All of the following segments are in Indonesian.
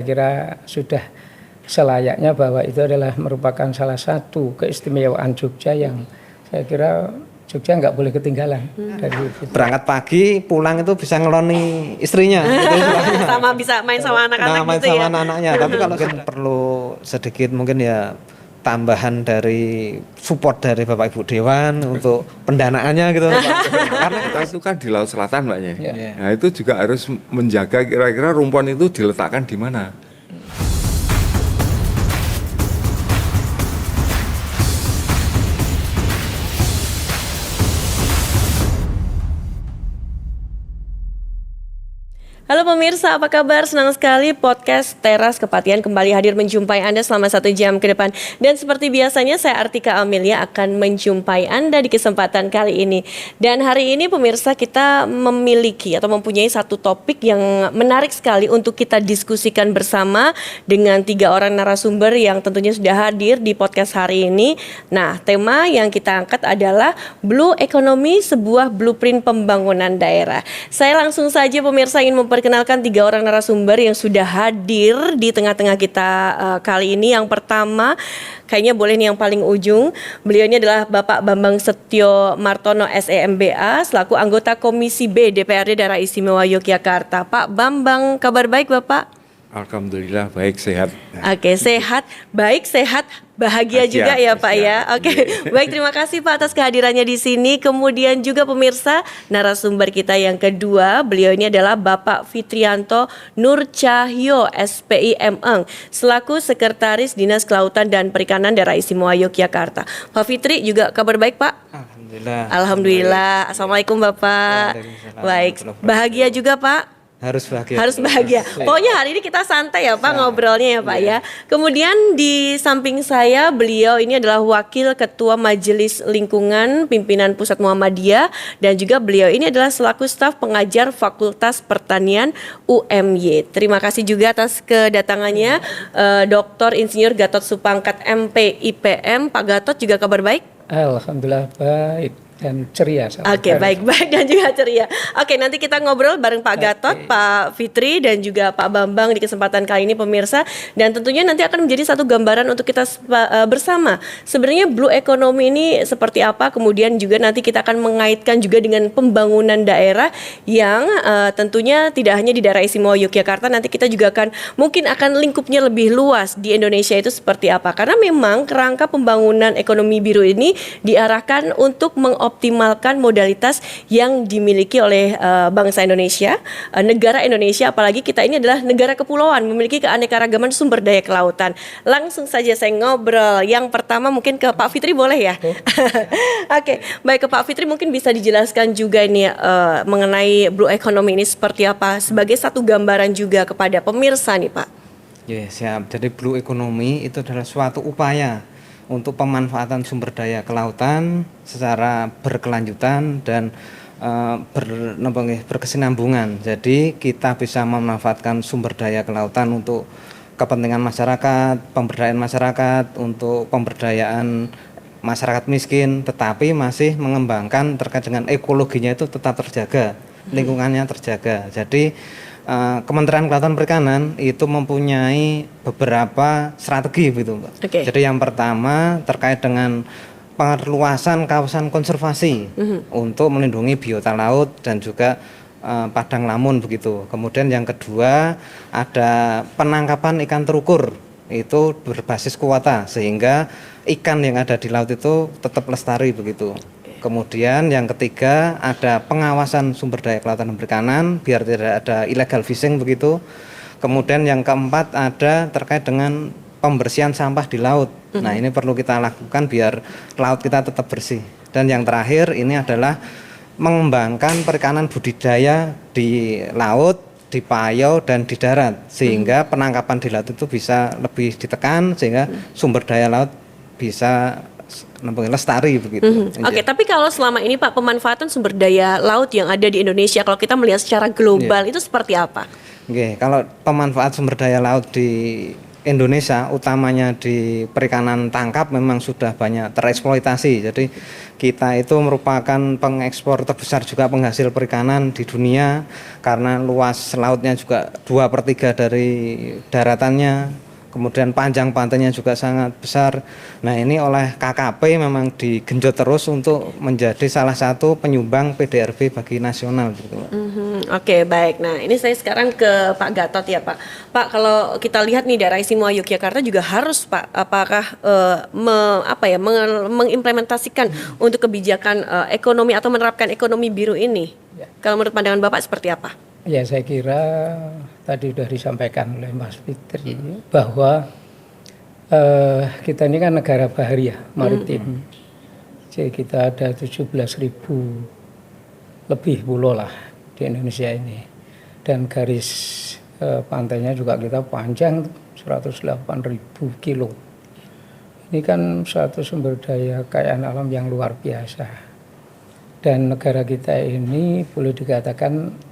kira sudah selayaknya bahwa itu adalah merupakan salah satu keistimewaan Jogja yang saya kira Jogja nggak boleh ketinggalan dari itu. Berangkat pagi, pulang itu bisa ngeloni istrinya. Sama bisa main sama anak-anak main gitu sama ya. anak-anaknya. Tapi kalau kita perlu sedikit mungkin ya tambahan dari support dari Bapak Ibu Dewan untuk pendanaannya gitu. Karena kita itu kan di Laut Selatan, Mbak ya. Yeah. Nah, itu juga harus menjaga kira-kira rumpon itu diletakkan di mana. Halo pemirsa, apa kabar? Senang sekali podcast Teras Kepatihan kembali hadir menjumpai Anda selama 1 jam ke depan. Dan seperti biasanya saya Artika Amelia akan menjumpai Anda di kesempatan kali ini. Dan hari ini pemirsa kita memiliki atau mempunyai satu topik yang menarik sekali untuk kita diskusikan bersama dengan 3 orang narasumber yang tentunya sudah hadir di podcast hari ini. Nah, tema yang kita angkat adalah Blue Economy, sebuah blueprint pembangunan daerah. Saya langsung saja pemirsa ingin memperkenalkan 3 orang narasumber yang sudah hadir di tengah-tengah kita kali ini. Yang pertama, kayaknya boleh nih yang paling ujung. Beliau ini adalah Bapak Bambang Setio Martono SEMBA selaku anggota Komisi B DPRD Daerah Istimewa Yogyakarta. Pak Bambang, kabar baik Bapak? Alhamdulillah baik, sehat. Oke, sehat, baik, sehat, bahagia juga ya Pak ya. Oke, baik, terima kasih Pak atas kehadirannya di sini. Kemudian juga pemirsa, narasumber kita yang kedua, beliau ini adalah Bapak Fitrianto Nur Cahyo SPI Meng selaku Sekretaris Dinas Kelautan dan Perikanan Daerah Istimewa Yogyakarta. Pak Fitri juga kabar baik Pak? Alhamdulillah. Alhamdulillah. Assalamualaikum Bapak. Baik, bahagia juga Pak? Harus bahagia. Harus bahagia. Pokoknya hari ini kita santai ya Pak ngobrolnya ya Pak ya. Kemudian di samping saya beliau ini adalah Wakil Ketua Majelis Lingkungan Pimpinan Pusat Muhammadiyah dan juga beliau ini adalah selaku staf pengajar Fakultas Pertanian UMY. Terima kasih juga atas kedatangannya Dr. Insinyur Gatot Supangkat MP IPM. Pak Gatot juga kabar baik? Alhamdulillah baik dan ceria. Oke, baik-baik dan juga ceria. Oke, nanti kita ngobrol bareng Pak Gatot, Pak Fitri dan juga Pak Bambang di kesempatan kali ini pemirsa. Dan tentunya nanti akan menjadi satu gambaran untuk kita bersama. Sebenarnya Blue Economy ini seperti apa? Kemudian juga nanti kita akan mengaitkan juga dengan pembangunan daerah yang tentunya tidak hanya di daerah istimewa Yogyakarta. Nanti kita juga mungkin akan lingkupnya lebih luas di Indonesia itu seperti apa. Karena memang kerangka pembangunan ekonomi biru ini diarahkan untuk optimalkan modalitas yang dimiliki oleh bangsa Indonesia, negara Indonesia, apalagi kita ini adalah negara kepulauan, memiliki keanekaragaman sumber daya kelautan. Langsung saja saya ngobrol. Yang pertama mungkin ke Pak Fitri boleh ya? Oke, baik, ke Pak Fitri mungkin bisa dijelaskan juga ini mengenai Blue Economy ini seperti apa sebagai satu gambaran juga kepada pemirsa nih Pak. Ya, siap. Jadi Blue Economy itu adalah suatu upaya untuk pemanfaatan sumber daya kelautan secara berkelanjutan dan berkesinambungan. Jadi kita bisa memanfaatkan sumber daya kelautan untuk kepentingan masyarakat, pemberdayaan masyarakat, untuk pemberdayaan masyarakat miskin, tetapi masih mengembangkan terkait dengan ekologinya itu tetap terjaga, lingkungannya terjaga. Jadi Kementerian Kelautan Perikanan itu mempunyai beberapa strategi gitu, Mbak. Okay. Jadi yang pertama terkait dengan perluasan kawasan konservasi untuk melindungi biota laut dan juga padang lamun begitu. Kemudian yang kedua ada penangkapan ikan terukur itu berbasis kuota sehingga ikan yang ada di laut itu tetap lestari begitu. Kemudian yang ketiga ada pengawasan sumber daya kelautan dan perikanan biar tidak ada illegal fishing begitu. Kemudian yang keempat ada terkait dengan pembersihan sampah di laut. Nah, ini perlu kita lakukan biar laut kita tetap bersih. Dan yang terakhir ini adalah mengembangkan perikanan budidaya di laut, di payau dan di darat sehingga penangkapan di laut itu bisa lebih ditekan sehingga sumber daya laut bisa lestari begitu. Oke, tapi kalau selama ini Pak pemanfaatan sumber daya laut yang ada di Indonesia kalau kita melihat secara global itu seperti apa? Oke, kalau pemanfaat sumber daya laut di Indonesia utamanya di perikanan tangkap memang sudah banyak tereksploitasi. Jadi kita itu merupakan pengekspor terbesar juga penghasil perikanan di dunia karena luas lautnya juga 2/3 dari daratannya. Kemudian panjang pantainya juga sangat besar. Nah ini oleh KKP memang digenjot terus untuk menjadi salah satu penyumbang PDRB bagi nasional gitu. Oke, baik. Nah ini saya sekarang ke Pak Gatot ya Pak. Pak, kalau kita lihat nih daerah istimewa Yogyakarta juga harus Pak, apakah mengimplementasikan untuk kebijakan ekonomi atau menerapkan ekonomi biru ini? Ya. Kalau menurut pandangan Bapak seperti apa? Ya saya kira tadi sudah disampaikan oleh Mas Fitri bahwa kita ini kan negara bahari ya, maritim. Jadi kita ada 17.000 lebih pulau lah di Indonesia ini. Dan garis pantainya juga kita panjang 108.000 kilo. Ini kan suatu sumber daya kekayaan alam yang luar biasa. Dan negara kita ini boleh dikatakan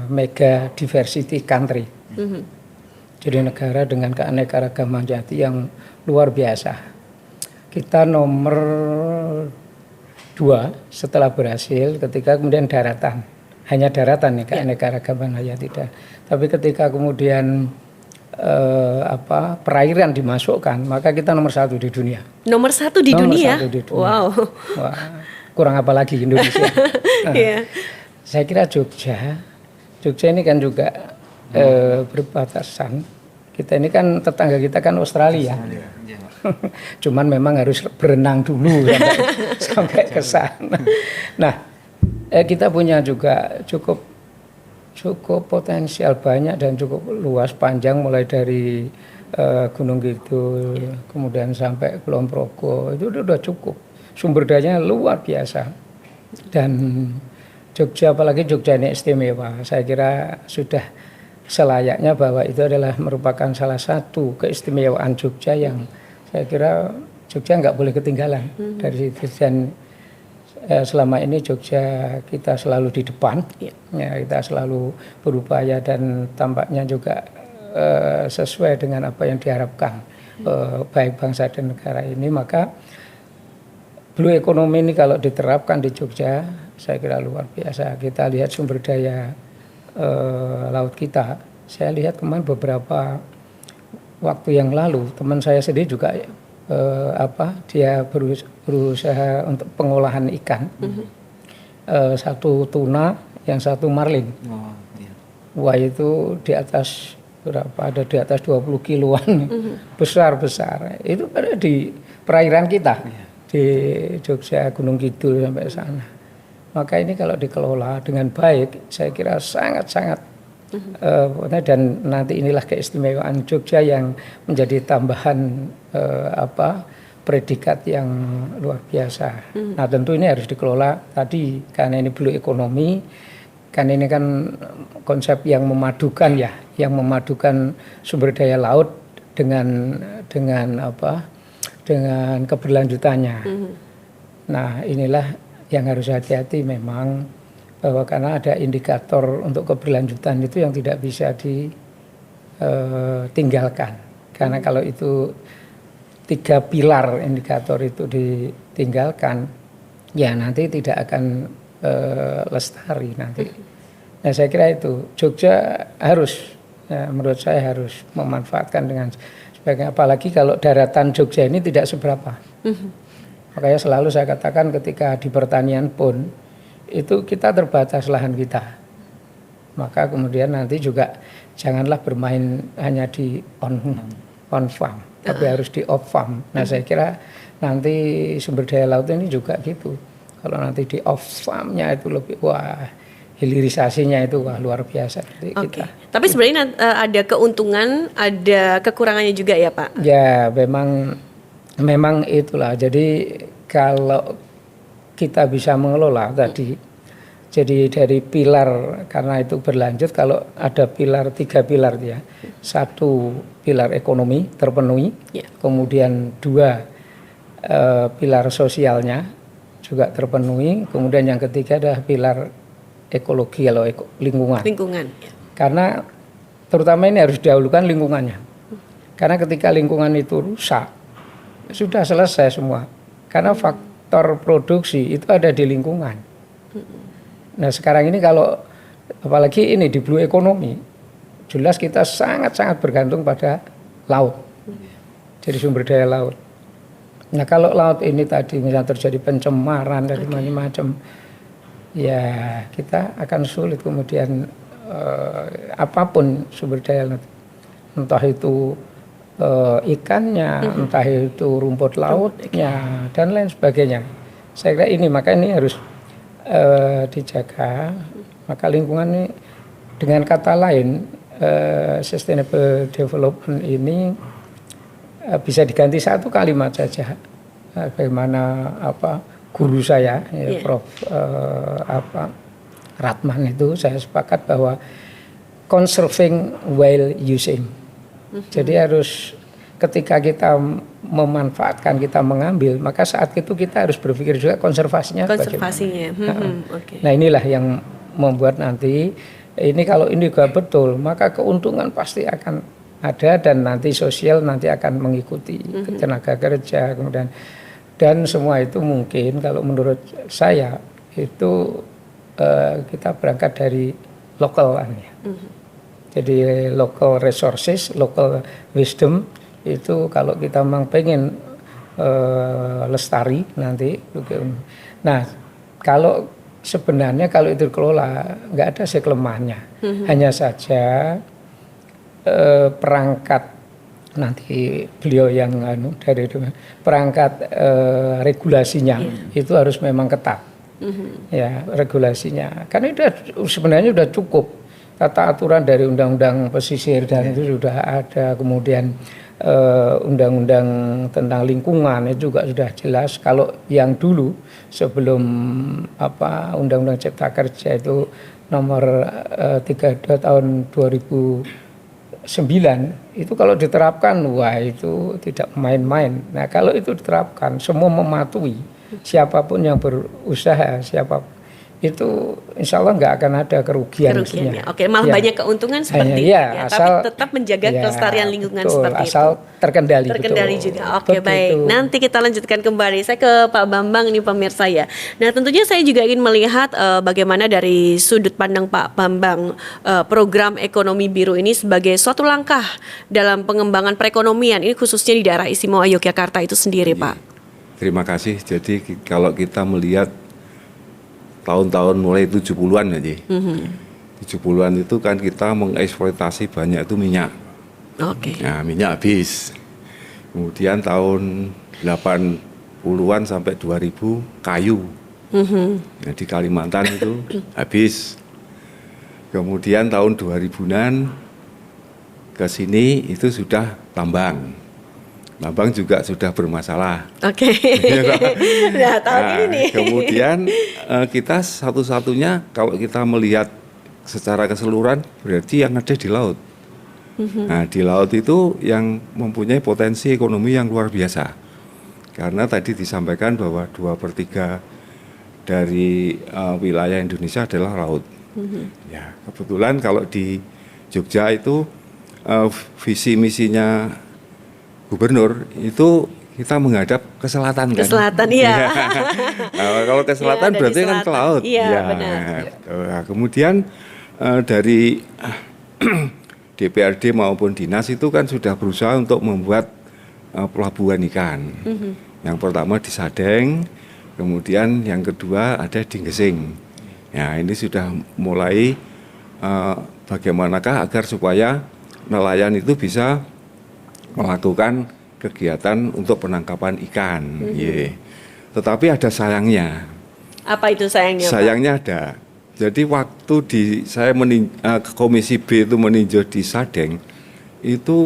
mega diversity country. Jadi negara dengan keanekaragaman hayati yang luar biasa. Kita nomor 2 setelah Brasil ketika kemudian daratan. Hanya daratan nih keanekaragaman hayati. Tapi ketika kemudian perairan dimasukkan, maka kita nomor 1 di dunia. Nomor 1 di dunia? Nomor 1 di dunia. Wow. Wah, kurang apa lagi Indonesia. Yeah. Saya kira Jogja ini kan juga berbatasan. Kita ini kan tetangga kita kan Australia. Cuman memang harus berenang dulu sampai ke sana. Nah, kita punya juga cukup potensial banyak dan cukup luas panjang mulai dari Gunung Kidul kemudian sampai Kulon Progo itu udah cukup. Sumber dayanya luar biasa. Dan Jogja, apalagi Jogja ini istimewa, saya kira sudah selayaknya bahwa itu adalah merupakan salah satu keistimewaan Jogja yang saya kira Jogja nggak boleh ketinggalan dari situ. Dan selama ini Jogja kita selalu di depan, ya, kita selalu berupaya dan tampaknya juga sesuai dengan apa yang diharapkan baik bangsa dan negara ini. Maka blue economy ini kalau diterapkan di Jogja, saya kira luar biasa. Kita lihat sumber daya laut kita. Saya lihat kemarin beberapa waktu yang lalu, teman saya sendiri juga dia berusaha untuk pengolahan ikan. Satu tuna, yang satu marlin. Wah itu di atas berapa? Ada di atas 20 kiloan, besar-besar. Itu ada di perairan kita. Di Jogja, Gunung Kidul sampai sana. Maka ini kalau dikelola dengan baik, saya kira sangat-sangat dan nanti inilah keistimewaan Jogja yang menjadi tambahan predikat yang luar biasa. Nah tentu ini harus dikelola tadi karena ini blue economy, kan ini kan konsep yang memadukan ya, yang memadukan sumber daya laut dengan keberlanjutannya. Nah inilah yang harus hati-hati memang, bahwa karena ada indikator untuk keberlanjutan itu yang tidak bisa ditinggalkan. Karena kalau itu 3 pilar indikator itu ditinggalkan, ya nanti tidak akan lestari nanti. Nah saya kira itu Jogja harus, menurut saya harus memanfaatkan dengan sebaiknya, apalagi kalau daratan Jogja ini tidak seberapa. Makanya selalu saya katakan ketika di pertanian pun itu kita terbatas lahan kita. Maka kemudian nanti juga janganlah bermain hanya di on farm, tapi harus di off farm. Nah saya kira nanti sumber daya laut ini juga gitu. Kalau nanti di off farmnya itu lebih hilirisasinya itu luar biasa. Kita. Tapi sebenarnya ada keuntungan, ada kekurangannya juga ya Pak? Ya memang itulah. Jadi kalau kita bisa mengelola tadi, jadi dari pilar, karena itu berlanjut, kalau ada 3 pilar ya, 1 pilar ekonomi terpenuhi, kemudian 2 pilar sosialnya juga terpenuhi, kemudian yang ketiga adalah pilar ekologi atau lingkungan. Lingkungan. Karena terutama ini harus didahulukan lingkungannya. Karena ketika lingkungan itu rusak, sudah selesai semua. Karena faktor produksi itu ada di lingkungan. Nah sekarang ini kalau apalagi ini di blue economy, jelas kita sangat-sangat bergantung pada laut. Jadi sumber daya laut. Nah kalau laut ini tadi misalnya terjadi pencemaran dari macam-macam, ya kita akan sulit kemudian apapun sumber daya laut. Entah itu ikannya, entah itu rumput lautnya, dan lain sebagainya. Saya kira ini, maka ini harus dijaga. Maka lingkungan ini, dengan kata lain, sustainable development ini bisa diganti satu kalimat saja. Bagaimana guru saya, Prof. Ratman itu, saya sepakat bahwa conserving while using. Jadi harus ketika kita memanfaatkan, kita mengambil, maka saat itu kita harus berpikir juga konservasinya. Okay. Nah inilah yang membuat nanti ini kalau ini juga betul, maka keuntungan pasti akan ada dan nanti sosial nanti akan mengikuti tenaga kerja kemudian dan semua itu mungkin kalau menurut saya itu kita berangkat dari lokalannya. Jadi local resources, local wisdom itu kalau kita memang pengen lestari nanti. Nah kalau sebenarnya kalau itu dikelola nggak ada sih kelemahannya. Hanya saja perangkat nanti beliau yang dari perangkat regulasinya itu harus memang ketat. Ya regulasinya. Karena itu sebenarnya sudah cukup. Tata aturan dari undang-undang pesisir dan itu sudah ada, kemudian undang-undang tentang lingkungan itu juga sudah jelas. Kalau yang dulu sebelum undang-undang Cipta Kerja itu nomor 32 tahun 2009 itu kalau diterapkan wah itu tidak main-main. Nah kalau itu diterapkan semua mematuhi siapapun yang berusaha siapapun itu insya Allah nggak akan ada kerugian. Oke, malah banyak keuntungan seperti itu ya, tapi tetap menjaga kelestarian lingkungan betul, seperti asal itu. Terkendali juga. Oke, baik. Nanti kita lanjutkan kembali. Saya ke Pak Bambang nih pemirsa ya. Nah tentunya saya juga ingin melihat bagaimana dari sudut pandang Pak Bambang program ekonomi biru ini sebagai suatu langkah dalam pengembangan perekonomian ini khususnya di daerah istimewa Yogyakarta itu sendiri, Pak. Terima kasih. Jadi kalau kita melihat tahun-tahun mulai 70-an aja. 70-an itu kan kita mengeksploitasi banyak itu minyak. Nah, minyak habis. Kemudian tahun 80-an sampai 2000 kayu. Nah, di Kalimantan itu habis. Kemudian tahun 2000-an ke sini itu sudah tambang. Tambang juga sudah bermasalah. Nah, tahun ini. Kemudian kita satu-satunya kalau kita melihat secara keseluruhan berarti yang ada di laut. Nah, di laut itu yang mempunyai potensi ekonomi yang luar biasa. Karena tadi disampaikan bahwa 2/3 dari wilayah Indonesia adalah laut. Ya, kebetulan kalau di Jogja itu visi misinya gubernur itu kita menghadap ke selatan kan. Ke selatan, iya. Nah, kalau ke selatan berarti kan ke laut. Iya, benar. Nah, kemudian dari DPRD maupun dinas itu kan sudah berusaha untuk membuat pelabuhan ikan. Yang pertama di Sadeng, kemudian yang kedua ada di Gesing. Ya, ini sudah mulai bagaimanakah agar supaya nelayan itu bisa melakukan kegiatan untuk penangkapan ikan. Tetapi ada sayangnya. Apa itu sayangnya, Pak? Sayangnya ada. Jadi waktu saya Komisi B itu meninjau di Sadeng, itu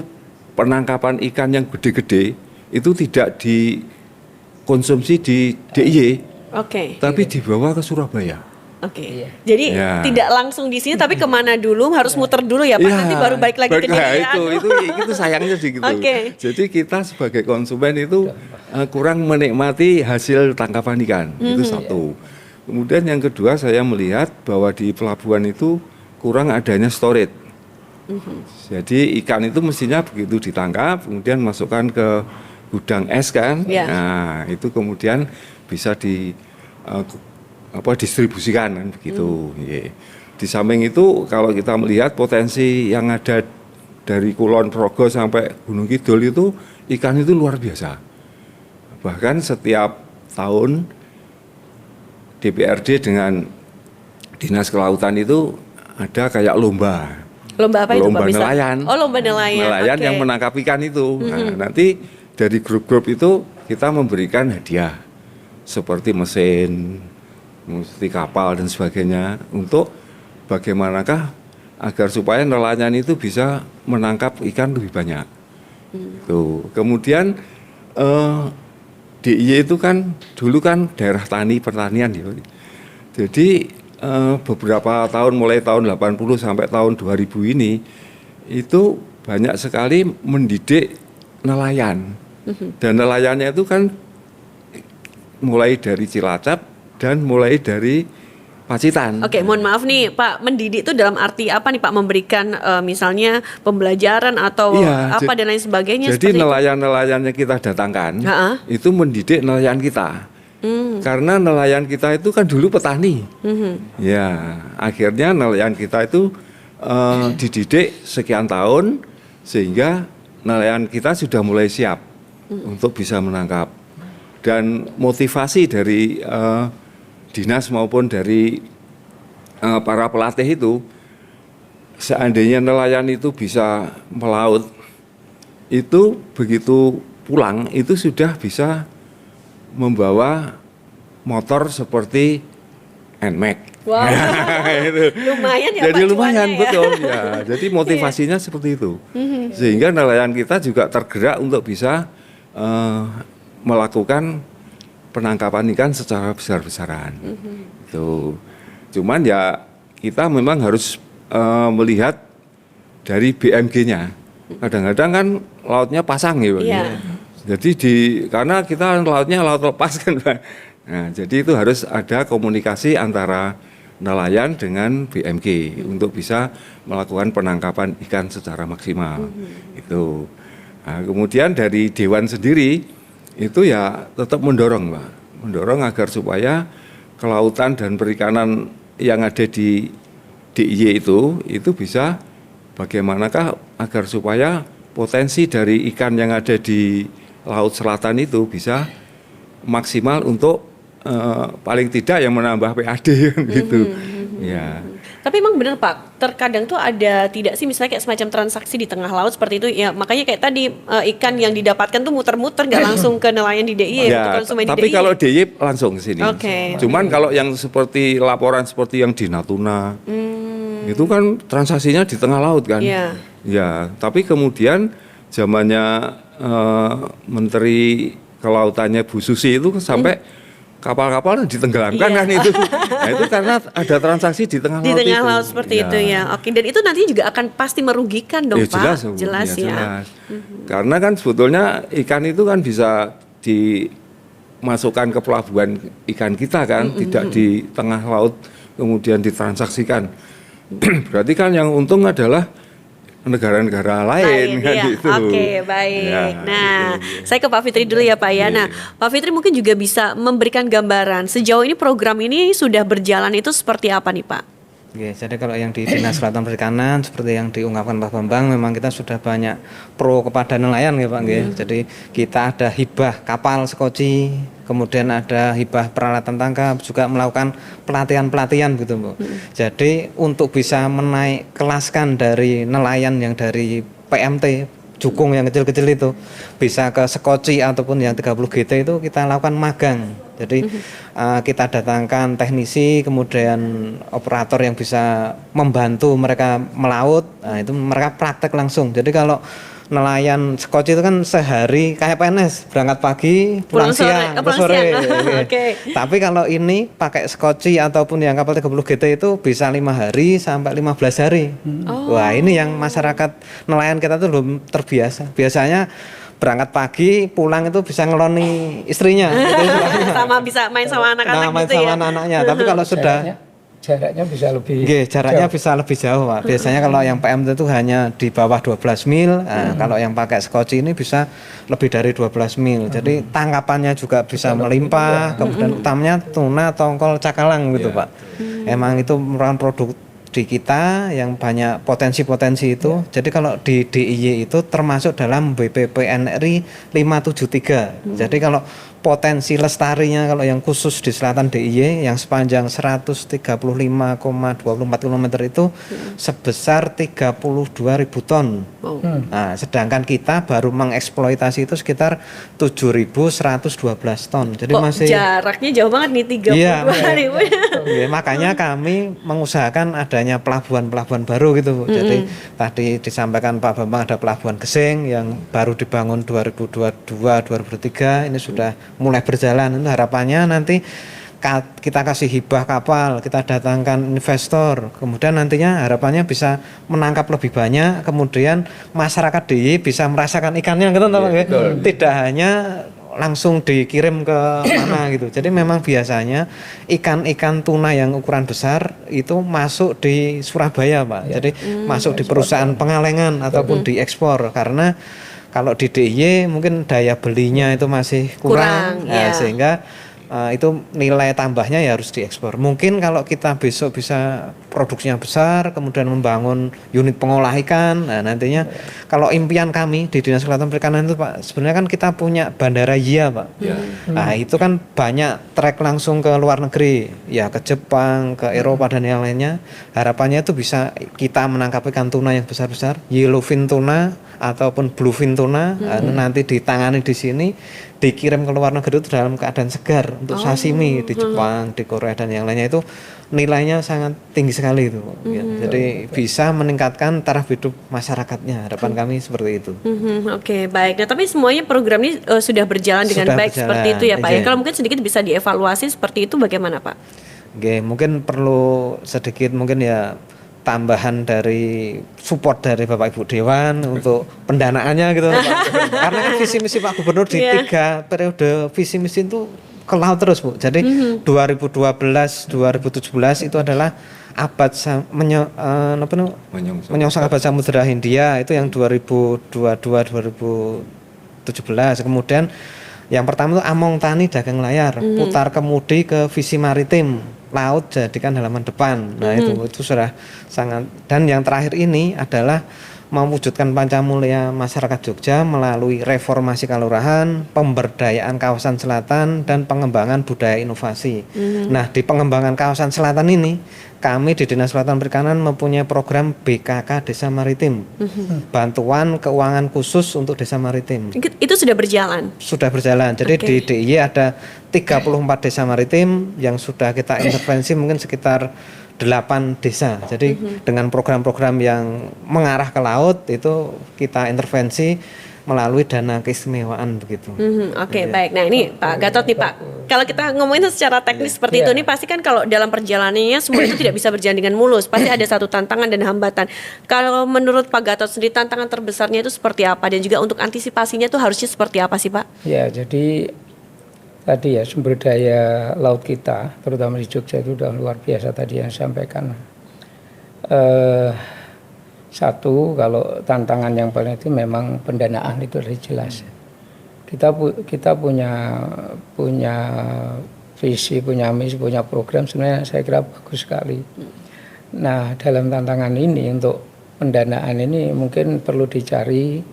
penangkapan ikan yang gede-gede itu tidak dikonsumsi di DIY, tapi dibawa ke Surabaya. Jadi tidak langsung di sini, tapi kemana dulu harus muter dulu ya Pak, nanti baru balik lagi ke Jogja. Itu sayangnya gitu. Jadi kita sebagai konsumen itu kurang menikmati hasil tangkapan ikan, itu satu. Kemudian yang kedua saya melihat bahwa di pelabuhan itu kurang adanya storage. Jadi ikan itu mestinya begitu ditangkap, kemudian masukkan ke gudang es kan. Ya. Nah, itu kemudian bisa distribusikan kan begitu. Ye. Di samping itu kalau kita melihat potensi yang ada dari Kulon Progo sampai Gunung Kidul itu ikan itu luar biasa. Bahkan setiap tahun DPRD dengan Dinas Kelautan itu ada kayak lomba. Lomba apa itu Lomba Pak bisa? nelayan. Oh, lomba nelayan. Nelayan Oke. yang menangkap ikan itu. Nah, nanti dari grup-grup itu kita memberikan hadiah seperti mesin, mesti kapal dan sebagainya untuk bagaimanakah agar supaya nelayan itu bisa menangkap ikan lebih banyak. Tuh. Kemudian DIY itu kan dulu kan daerah tani pertanian ya. Jadi beberapa tahun mulai tahun 80 sampai tahun 2000 ini itu banyak sekali mendidik nelayan. Dan nelayannya itu kan mulai dari Cilacap dan mulai dari Pacitan. Oke, mohon maaf nih Pak, mendidik itu dalam arti apa nih Pak? Memberikan misalnya pembelajaran atau Iya, apa dan lain sebagainya. Jadi seperti itu? nelayan-nelayan yang kita datangkan Ha-ha. itu mendidik nelayan kita. Karena nelayan kita itu kan dulu petani. Ya, akhirnya nelayan kita itu dididik sekian tahun sehingga nelayan kita sudah mulai siap untuk bisa menangkap. Dan motivasi dari dinas maupun dari para pelatih itu, seandainya nelayan itu bisa melaut, itu begitu pulang itu sudah bisa membawa motor seperti NMAX. Wow. Itu. Lumayan ya Jadi Pak lumayan cuannya ya. betul ya. Jadi motivasinya seperti itu. Sehingga nelayan kita juga tergerak untuk bisa melakukan penangkapan ikan secara besar-besaran. Itu. Cuman ya kita memang harus melihat dari BMG-nya. Kadang-kadang kan lautnya pasang ya, Pak. Iya. Jadi karena kita lautnya laut lepas kan, Pak. Nah, jadi itu harus ada komunikasi antara nelayan dengan BMG untuk bisa melakukan penangkapan ikan secara maksimal. Itu. Nah, kemudian dari Dewan sendiri itu ya tetap mendorong, Pak. Mendorong agar supaya kelautan dan perikanan yang ada di DIY itu bisa bagaimanakah agar supaya potensi dari ikan yang ada di Laut Selatan itu bisa maksimal untuk paling tidak yang menambah PAD gitu. Ya. Tapi emang bener Pak, terkadang tuh ada tidak sih misalnya kayak semacam transaksi di tengah laut seperti itu ya, makanya kayak tadi ikan yang didapatkan tuh muter-muter nggak langsung ke nelayan di DIY untuk Ya, konsumen di tapi DIY. kalau DIY langsung ke sini. Oke. Cuman kalau yang seperti laporan seperti yang di Natuna, itu kan transaksinya di tengah laut kan. Iya. Ya, tapi kemudian zamannya Menteri Kelautannya Bu Susi itu sampai kapal-kapal ditenggelamkan Iya. kan itu. Nah, itu karena ada transaksi di tengah Di laut tengah itu. laut seperti itu ya. Oke, dan itu nanti juga akan pasti merugikan dong Ya, Pak. jelas, Bu. Jelas ya. Jelas. Karena kan sebetulnya ikan itu kan bisa dimasukkan ke pelabuhan ikan kita kan, tidak di tengah laut kemudian ditransaksikan. Berarti kan yang untung adalah negara-negara lain kan ya. gitu. Oke, baik. Ya, Nah, gitu. saya ke Pak Fitri dulu ya Pak ya. Nah, Pak Fitri mungkin juga bisa memberikan gambaran sejauh ini program ini sudah berjalan itu seperti apa nih Pak? Oke, jadi kalau yang di Dinas Kelautan Perikanan seperti yang diungkapkan Pak Bambang, memang kita sudah banyak pro kepada nelayan ya Pak. Nggih. Jadi kita ada hibah kapal sekoci, kemudian ada hibah peralatan tangkap, juga melakukan pelatihan-pelatihan gitu Bu. Jadi untuk bisa menaik kelaskan dari nelayan yang dari PMT jukung yang kecil-kecil itu bisa ke sekoci ataupun yang 30 GT itu kita lakukan magang. Jadi kita datangkan teknisi, kemudian operator yang bisa membantu mereka melaut. Nah, itu mereka praktek langsung. Jadi kalau nelayan sekoci itu kan sehari kayak PNS, berangkat pagi, pulang siang, pulang sore. siang. Oke. Tapi kalau ini pakai sekoci ataupun yang kapal 30 GT itu bisa 5 hari sampai 15 hari. Wah, ini yang masyarakat nelayan kita tuh belum terbiasa. Biasanya berangkat pagi, pulang itu bisa ngeloni istrinya. Gitu, Sama bisa main sama anak-anak main gitu sama ya. anak-anaknya. Tapi kalau sudah Syaratnya jaraknya bisa lebih Nggih, jaraknya jauh. bisa lebih jauh, Pak. Biasanya kalau yang PM itu hanya di bawah 12 mil. Nah, kalau yang pakai skoci ini bisa lebih dari 12 mil. Jadi tangkapannya juga bisa melimpah. Kemudian utamanya tuna, tongkol, cakalang gitu, Pak. Emang itu merupakan produk di kita yang banyak potensi-potensi itu. Jadi kalau di DIY itu termasuk dalam BPPNRI 573. Jadi kalau potensi lestarinya kalau yang khusus di selatan DIY yang sepanjang 135,24 km itu sebesar 32.000 ton. Wow. Nah, sedangkan kita baru mengeksploitasi itu sekitar 7.112 ton. Jadi Kok masih jaraknya jauh banget nih 32 Iya, ribu. iya, makanya kami mengusahakan adanya pelabuhan-pelabuhan baru gitu, Bu. Jadi tadi disampaikan Pak Bambang ada pelabuhan Geseng yang baru dibangun 2022-2023 ini sudah mulai berjalan. Itu harapannya nanti kita kasih hibah kapal, kita datangkan investor, kemudian nantinya harapannya bisa menangkap lebih banyak, kemudian masyarakat DIY bisa merasakan ikannya gitu, Pak, ya. Tidak hanya langsung dikirim ke mana gitu. Jadi memang biasanya ikan-ikan tuna yang ukuran besar itu masuk di Surabaya, Pak. Jadi masuk di perusahaan pengalengan ataupun diekspor karena kalau di DIY mungkin daya belinya itu masih kurang, Kurang, ya. Sehingga itu nilai tambahnya ya harus diekspor. Mungkin kalau kita besok bisa produksinya besar, kemudian membangun unit pengolah ikan, nah nantinya kalau impian kami di Dinas Kelautan Perikanan itu, Pak, sebenarnya kan kita punya bandara YIA, Pak. Nah itu kan banyak trek langsung ke luar negeri, ya ke Jepang, ke Eropa dan yang lainnya. Harapannya itu bisa kita menangkap ikan tuna yang besar-besar, yellowfin tuna ataupun bluefin tuna, nanti ditangani di sini, dikirim ke luar negeri itu dalam keadaan segar untuk sashimi di Jepang, di Korea dan yang lainnya itu nilainya sangat tinggi sekali itu. Ya. Jadi bisa meningkatkan taraf hidup masyarakatnya. Harapan kami seperti itu. Oke, baik. Nah, tapi semuanya program ini sudah berjalan dengan Sudah baik berjalan, seperti itu ya, Pak. Ya, iya. kalau mungkin sedikit bisa dievaluasi seperti itu bagaimana, Pak? Oke, mungkin perlu sedikit mungkin ya tambahan dari support dari Bapak Ibu Dewan untuk pendanaannya gitu, Pak. Karena kan visi misi Pak Gubernur di 3 periode visi misi itu ke laut terus, Bu. Jadi 2012-2017 itu adalah abad menyongsong abad Samudra Hindia itu yang 2022-2017. Kemudian yang pertama itu Among Tani Dagang Layar, putar kemudi ke visi maritim, laut jadikan halaman depan. Nah, itu sudah sangat, dan yang terakhir ini adalah mewujudkan Pancamulya masyarakat Jogja melalui reformasi kelurahan, pemberdayaan kawasan selatan dan pengembangan budaya inovasi. Nah, di pengembangan kawasan selatan ini kami di Dinas Kelautan Perikanan mempunyai program BKK Desa Maritim. Bantuan keuangan khusus untuk desa maritim. Itu sudah berjalan. Sudah berjalan. Jadi di DIY ada 34 desa maritim yang sudah kita intervensi mungkin sekitar 8 desa. Jadi dengan program-program yang mengarah ke laut itu kita intervensi melalui dana keistimewaan begitu. Oke, baik. Nah, ini Pak Gatot nih, Pak. Kalau kita ngomongin secara teknis seperti itu, ini pasti kan kalau dalam perjalanannya semua itu tidak bisa berjalan dengan mulus. Pasti ada satu tantangan dan hambatan. Kalau menurut Pak Gatot sendiri tantangan terbesarnya itu seperti apa dan juga untuk antisipasinya itu harusnya seperti apa sih, Pak? Ya, jadi tadi ya sumber daya laut kita, terutama di Jogja itu udah luar biasa tadi yang sampaikan. Satu, kalau tantangan yang paling itu memang pendanaan itu sudah jelas. Kita punya visi, punya misi, punya program sebenarnya saya kira bagus sekali. Nah, dalam tantangan ini untuk pendanaan ini mungkin perlu dicari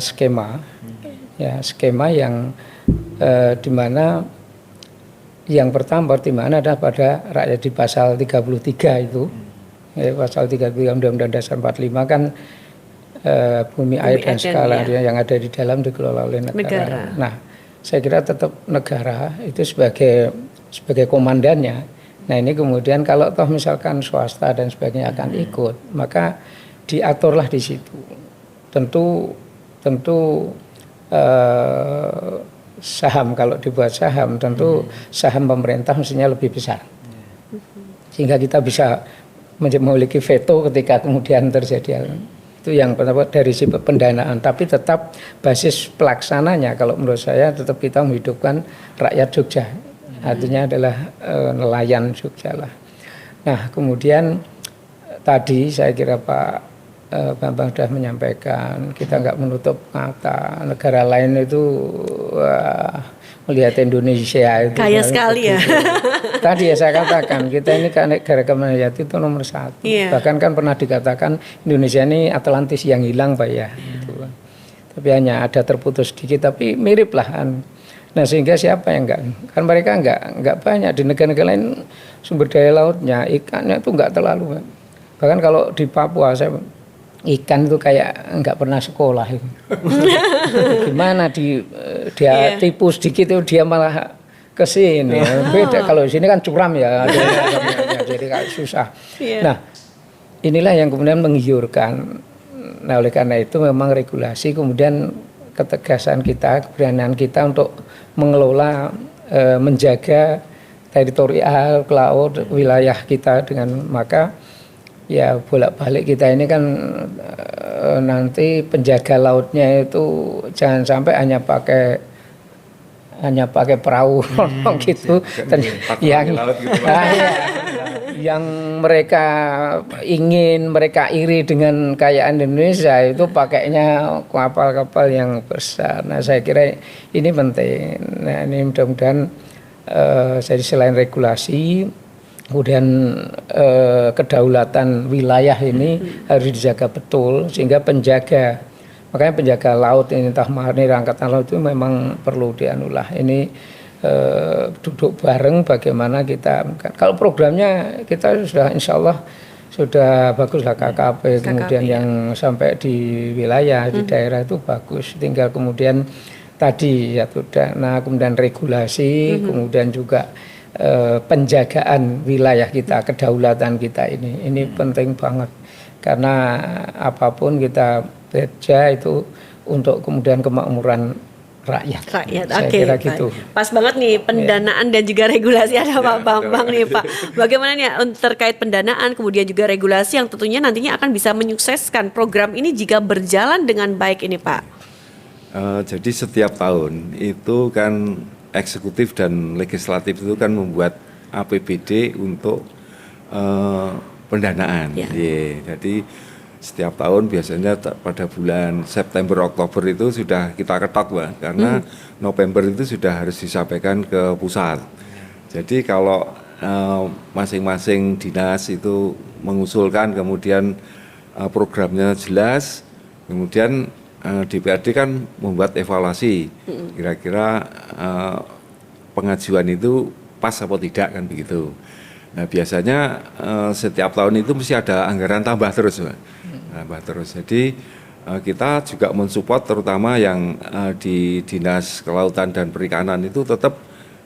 skema, ya skema yang di mana yang pertama pertimbangan ada pada rakyat di pasal 33 itu. Ya, pasal 33 Undang-Undang Dasar 45 kan bumi, air dan skala yang ada di dalam dikelola oleh negara. Nah, saya kira tetap negara itu sebagai komandannya. Nah, ini kemudian kalau toh misalkan swasta dan sebagainya akan ikut, maka diaturlah di situ. Tentu saham, kalau dibuat saham tentu saham pemerintah mestinya lebih besar. Sehingga kita bisa memiliki veto ketika kemudian terjadi itu yang pertama dari sisi pendanaan, tapi tetap basis pelaksananya kalau menurut saya tetap kita menghidupkan rakyat Jogja, artinya adalah nelayan Jogja lah. Nah, kemudian tadi saya kira Pak Bambang sudah menyampaikan, kita nggak menutup mata. Negara lain itu melihat Indonesia itu Kaya sekali ya. Tadi ya saya katakan, kita ini kan negara kemanusiaan itu nomor 1. Iya. Bahkan kan pernah dikatakan Indonesia ini Atlantis yang hilang Pak ya. Gitu. Tapi hanya ada terputus sedikit, tapi mirip lah. Nah sehingga siapa yang enggak? Kan mereka enggak banyak. Di negara-negara lain sumber daya lautnya, ikannya itu enggak terlalu. Bahkan kalau di Papua saya ikan itu kayak enggak pernah sekolah. Gimana dia tipu sedikit itu dia malah ke sini. Beda kalau di sini kan curam ya. Jadi kayak susah. Nah inilah yang kemudian menggiurkan. Nah oleh karena itu memang regulasi kemudian ketegasan kita, keberanian kita untuk mengelola, menjaga teritorial, laut, wilayah kita dengan maka ya bolak-balik kita ini kan nanti penjaga lautnya itu jangan sampai hanya pakai perahu gitu yang mereka ingin, mereka iri dengan kekayaan Indonesia itu pakainya kapal-kapal yang besar. Nah saya kira ini penting. Nah ini mudah-mudahan jadi selain regulasi, kemudian kedaulatan wilayah ini harus dijaga betul sehingga makanya penjaga laut ini entah Marinir Angkatan Laut itu memang perlu dianulah. Ini duduk bareng bagaimana kita, kalau programnya kita sudah insya Allah sudah bagus lah KKP, kemudian yang sampai di wilayah di daerah itu bagus, tinggal kemudian tadi ya sudah, nah kemudian regulasi, kemudian juga penjagaan wilayah kita, kedaulatan kita ini penting banget karena apapun kita bekerja itu untuk kemudian kemakmuran rakyat. Saya kira gitu. Pas banget nih pendanaan dan juga regulasi ada Pak Bambang nih Pak. Bagaimana nih terkait pendanaan kemudian juga regulasi yang tentunya nantinya akan bisa menyukseskan program ini jika berjalan dengan baik ini Pak. Jadi setiap tahun itu kan eksekutif dan legislatif itu kan membuat APBD untuk pendanaan. Jadi setiap tahun biasanya pada bulan September Oktober itu sudah kita ketok Mbak, karena November itu sudah harus disampaikan ke pusat. Jadi kalau masing-masing dinas itu mengusulkan kemudian programnya jelas, kemudian DPRD kan membuat evaluasi kira-kira pengajuan itu pas apa tidak kan begitu. Nah biasanya setiap tahun itu mesti ada anggaran tambah terus Mbak. Jadi kita juga mensupport terutama yang di Dinas Kelautan dan Perikanan itu tetap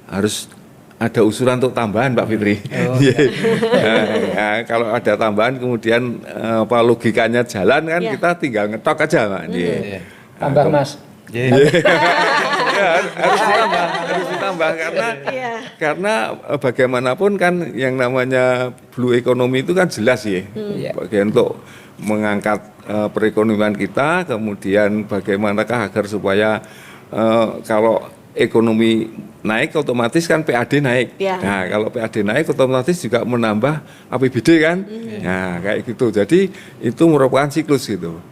harus ada usulan untuk tambahan Pak Fitri. Nah, kalau ada tambahan kemudian logikanya jalan kan kita tinggal ngetok aja Pak. Tambah Mas. Harus ditambah karena bagaimanapun kan yang namanya blue economy itu kan jelas ya. Bagian untuk mengangkat perekonomian kita, kemudian bagaimanakah agar supaya kalau ekonomi naik otomatis kan PAD naik. Nah, kalau PAD naik otomatis juga menambah APBD kan. Nah, kayak gitu. Jadi itu merupakan siklus gitu.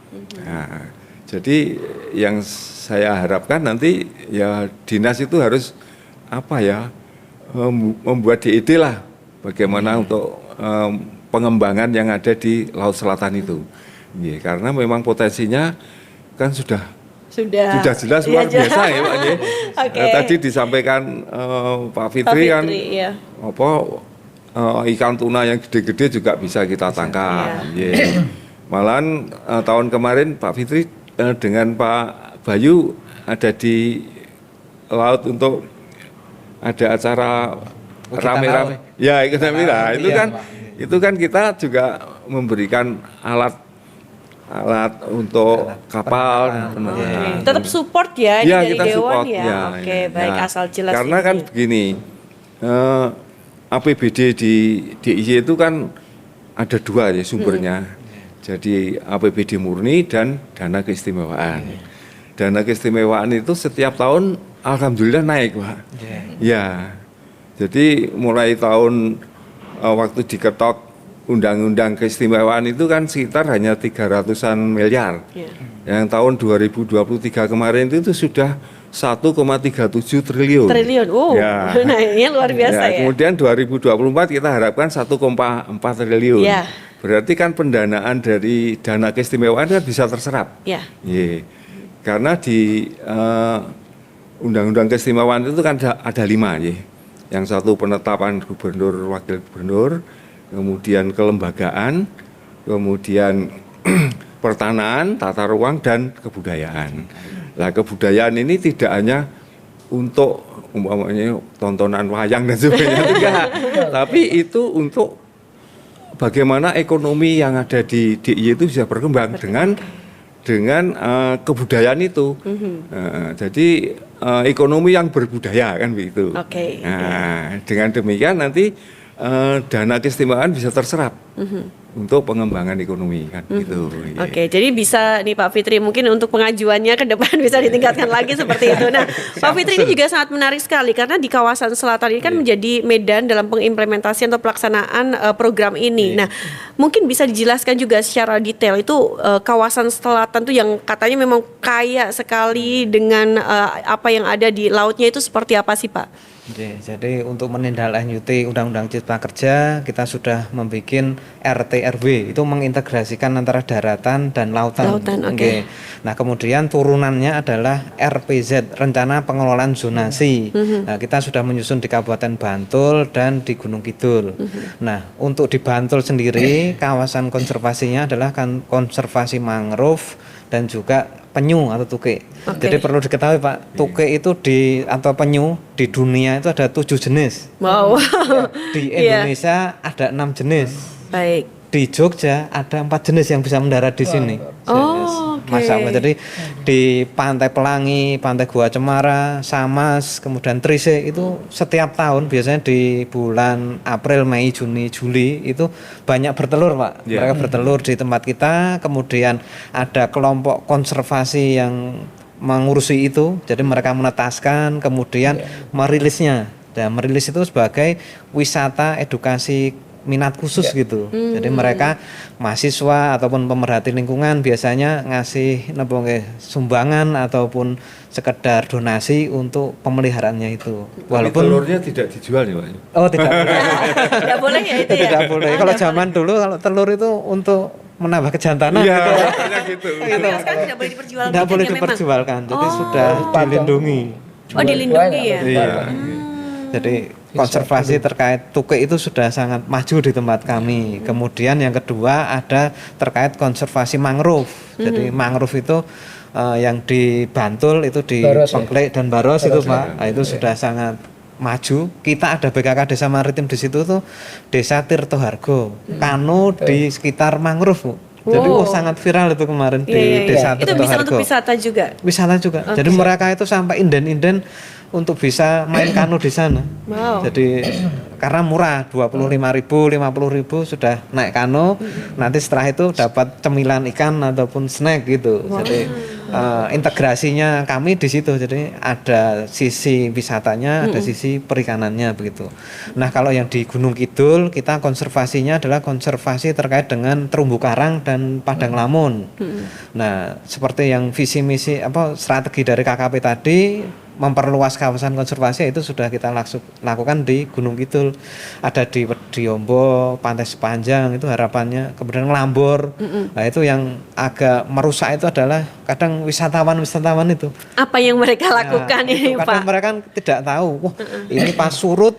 Nah, jadi yang saya harapkan nanti ya dinas itu harus membuat DED lah bagaimana untuk pengembangan yang ada di Laut Selatan itu. Karena memang potensinya kan sudah jelas luar biasa ya Pak. Tadi disampaikan Pak Fitri kan ikan tuna yang gede-gede juga bisa kita tangkap. Malahan tahun kemarin Pak Fitri dengan Pak Bayu ada di laut untuk ada acara rame-rame. Ya, itu kan kita juga memberikan alat untuk kapal. Tetap support ya, dari kita Dewan support, ya. Baik asal jelas. Karena kan begini, APBD di DIY itu kan ada dua ya sumbernya. Jadi APBD murni dan dana keistimewaan. Dana keistimewaan itu setiap tahun alhamdulillah naik Pak. Ya. Jadi mulai tahun waktu diketok undang-undang keistimewaan itu kan sekitar hanya 300-an miliar. Ya. Yang tahun 2023 kemarin itu sudah 1,37 triliun. Triliun. Oh. Ya. Nah, ini luar biasa ya. Kemudian 2024 kita harapkan 1,4 triliun. Ya. Berarti kan pendanaan dari dana keistimewaan kan bisa terserap. Ya. Ye. Karena di undang-undang keistimewaan itu kan ada 5 ya. Yang satu penetapan gubernur, wakil gubernur, kemudian kelembagaan, kemudian pertanahan, tata ruang, dan kebudayaan. Nah, kebudayaan ini tidak hanya untuk umpamanya tontonan wayang dan sebagainya, tidak. Tapi itu untuk bagaimana ekonomi yang ada di DIY itu bisa berkembang dengan kebudayaan itu. Jadi ekonomi yang berbudaya kan begitu. Oke. Nah, dengan demikian nanti dana keistimewaan bisa terserap untuk pengembangan ekonomi kan gitu. Oke, jadi bisa nih Pak Fitri mungkin untuk pengajuannya ke depan bisa ditingkatkan lagi seperti itu. Nah, Pak Fitri ini juga sangat menarik sekali karena di kawasan selatan ini kan menjadi medan dalam pengimplementasian atau pelaksanaan program ini. Nah, mungkin bisa dijelaskan juga secara detail itu kawasan selatan tuh yang katanya memang kaya sekali dengan apa yang ada di lautnya itu seperti apa sih Pak? Jadi untuk menindaklanjuti Undang-Undang Cipta Kerja kita sudah membuat RT/RW itu mengintegrasikan antara daratan dan lautan. Oke. Nah kemudian turunannya adalah RPZ Rencana Pengelolaan Zonasi. Nah kita sudah menyusun di Kabupaten Bantul dan di Gunung Kidul. Nah untuk di Bantul sendiri kawasan konservasinya adalah konservasi mangrove dan juga penyu atau tuke. Jadi perlu diketahui Pak, tuke itu atau penyu di dunia itu ada 7 jenis. Wow. Di Indonesia ada 6 jenis. Baik. Di Jogja ada 4 jenis yang bisa mendarat di sini. Masa jadi di Pantai Pelangi, Pantai Gua Cemara, Samas, kemudian Trise itu setiap tahun biasanya di bulan April, Mei, Juni, Juli itu banyak bertelur Pak. Mereka bertelur di tempat kita. Kemudian ada kelompok konservasi yang mengurusi itu. Jadi mereka menetaskan kemudian merilisnya. Dan merilis itu sebagai wisata edukasi minat khusus gitu. Jadi mereka mahasiswa ataupun pemerhati lingkungan biasanya ngasih sumbangan ataupun sekedar donasi untuk pemeliharaannya itu. Walaupun telurnya tidak dijual ya Pak. Oh, tidak boleh. Tidak boleh ya itu ya. Tidak boleh. Kalau zaman dulu kalau telur itu untuk menambah kejantanan gitu. Tapi sekarang tidak boleh diperjualkan. Tidak boleh diperjualkan. Jadi sudah dilindungi. Oh, dilindungi ya. Iya. Jadi konservasi terkait tuke itu sudah sangat maju di tempat kami. Kemudian yang kedua ada terkait konservasi mangrove. Jadi mangrove itu yang di Bantul itu di Pengklek dan Baros itu Pak. Nah, itu sudah sangat maju. Kita ada BKK Desa Maritim di situ tuh Desa Tirtohargo. Kano di sekitar mangrove Bu. Jadi sangat viral itu kemarin di Desa Tirtohargo. Itu bisa untuk wisata juga. Wisata juga. Jadi mereka itu sampai inden-inden untuk bisa main kano di sana. Wow. Jadi karena murah 25.000, 50.000 sudah naik kano. Nanti setelah itu dapat cemilan ikan ataupun snack gitu. Jadi integrasinya kami di situ. Jadi ada sisi wisatanya, ada sisi perikanannya begitu. Nah, kalau yang di Gunung Kidul kita konservasinya adalah konservasi terkait dengan terumbu karang dan padang lamun. Nah, seperti yang visi misi strategi dari KKP tadi memperluas kawasan konservasi itu sudah kita lakukan di Gunung Kidul. Ada di Wedhiombo, Pantai Sepanjang itu harapannya, kemudian Ngelambor. Nah, itu yang agak merusak itu adalah kadang wisatawan itu. Apa yang mereka lakukan ini, Pak? Kadang mereka kan tidak tahu. Wah, ini pas surut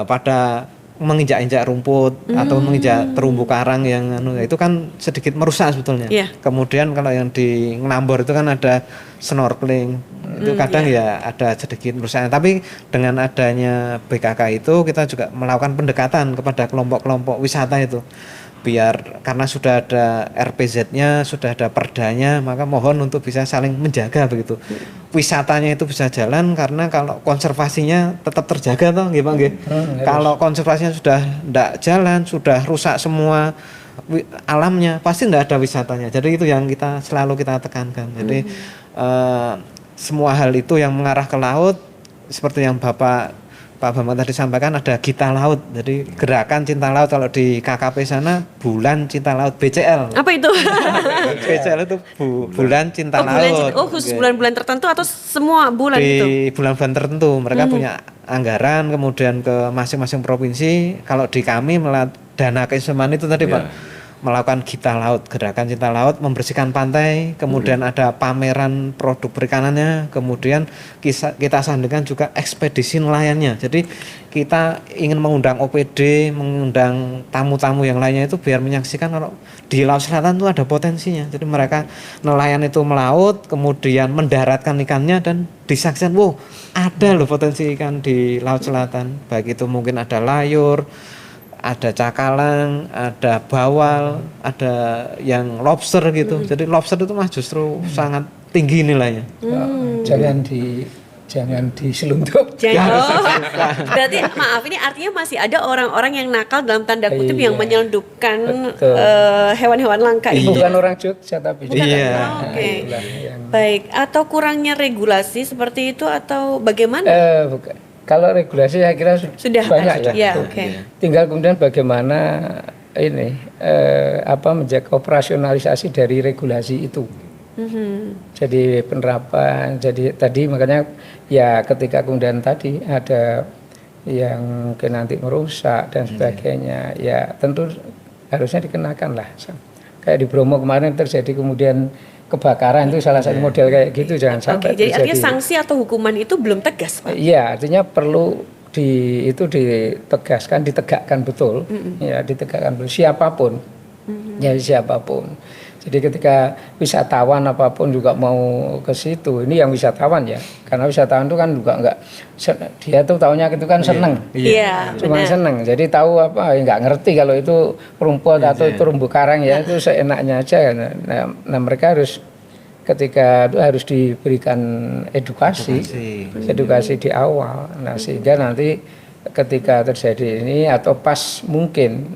pada menginjak-injak rumput atau menginjak terumbu karang yang itu kan sedikit merusak sebetulnya. Kemudian kalau yang di Ngelambor itu kan ada snorkeling. Itu kadang ya ada sedikit merusak. Tapi dengan adanya BKK itu kita juga melakukan pendekatan kepada kelompok-kelompok wisata itu. Biar karena sudah ada RPZ-nya, sudah ada perdanya, maka mohon untuk bisa saling menjaga begitu. Wisatanya itu bisa jalan karena kalau konservasinya tetap terjaga toh, nggih Pak nggih. Kalau konservasinya sudah tidak jalan, sudah rusak semua alamnya, pasti tidak ada wisatanya. Jadi itu yang selalu kita tekankan. Jadi semua hal itu yang mengarah ke laut seperti yang Bapak Pak Bambang tadi sampaikan ada Gita Laut. Jadi gerakan cinta laut kalau di KKP sana bulan cinta laut BCL. Apa itu? BCL itu bulan cinta bulan laut. cinta. Khusus bulan-bulan tertentu atau semua bulan di itu? bulan-bulan tertentu mereka punya anggaran, kemudian ke masing-masing provinsi. Kalau di kami dana keistimewaan itu tadi Pak, melakukan Gita Laut, gerakan cinta laut, membersihkan pantai, kemudian ada pameran produk perikanannya, kemudian kita sandingkan juga ekspedisi nelayannya. Jadi kita ingin mengundang OPD, mengundang tamu-tamu yang lainnya itu biar menyaksikan kalau di Laut Selatan itu ada potensinya. Jadi mereka nelayan itu melaut, kemudian mendaratkan ikannya dan disaksikan, wow, ada loh potensi ikan di Laut Selatan. Baik itu mungkin ada layur, ada cakalang, ada bawal, ada yang lobster gitu. Jadi lobster itu mah justru sangat tinggi nilainya. Jangan diselundup. Berarti maaf, ini artinya masih ada orang-orang yang nakal dalam tanda kutip yang menyelundupkan hewan-hewan langka itu. Bukan orang Jogja tapi Oke. Baik, atau kurangnya regulasi seperti itu atau bagaimana? Bukan. Kalau regulasi saya kira Sudah banyak ya. Tinggal kemudian bagaimana ini menjaga operasionalisasi dari regulasi itu. Jadi penerapan, jadi tadi makanya ya ketika kemudian tadi ada yang mungkin nanti merusak dan sebagainya, ya tentu harusnya dikenakan lah. Kayak di Bromo kemarin terjadi kemudian kebakaran, itu salah satu model kayak gitu, jangan sampai Jadi artinya sanksi atau hukuman itu belum tegas, Pak? Iya, artinya perlu ditegakkan betul, ya ditegakkan betul siapapun, ya siapapun. Jadi ketika wisatawan apapun juga mau ke situ, ini yang wisatawan ya, karena wisatawan itu kan juga enggak, dia tuh taunya itu kan seneng, cuma seneng. Jadi tahu nggak ngerti kalau itu rumput atau itu terumbu karang ya, itu seenaknya aja. Nah mereka harus ketika itu harus diberikan edukasi di awal. Nah sehingga nanti ketika terjadi ini atau pas mungkin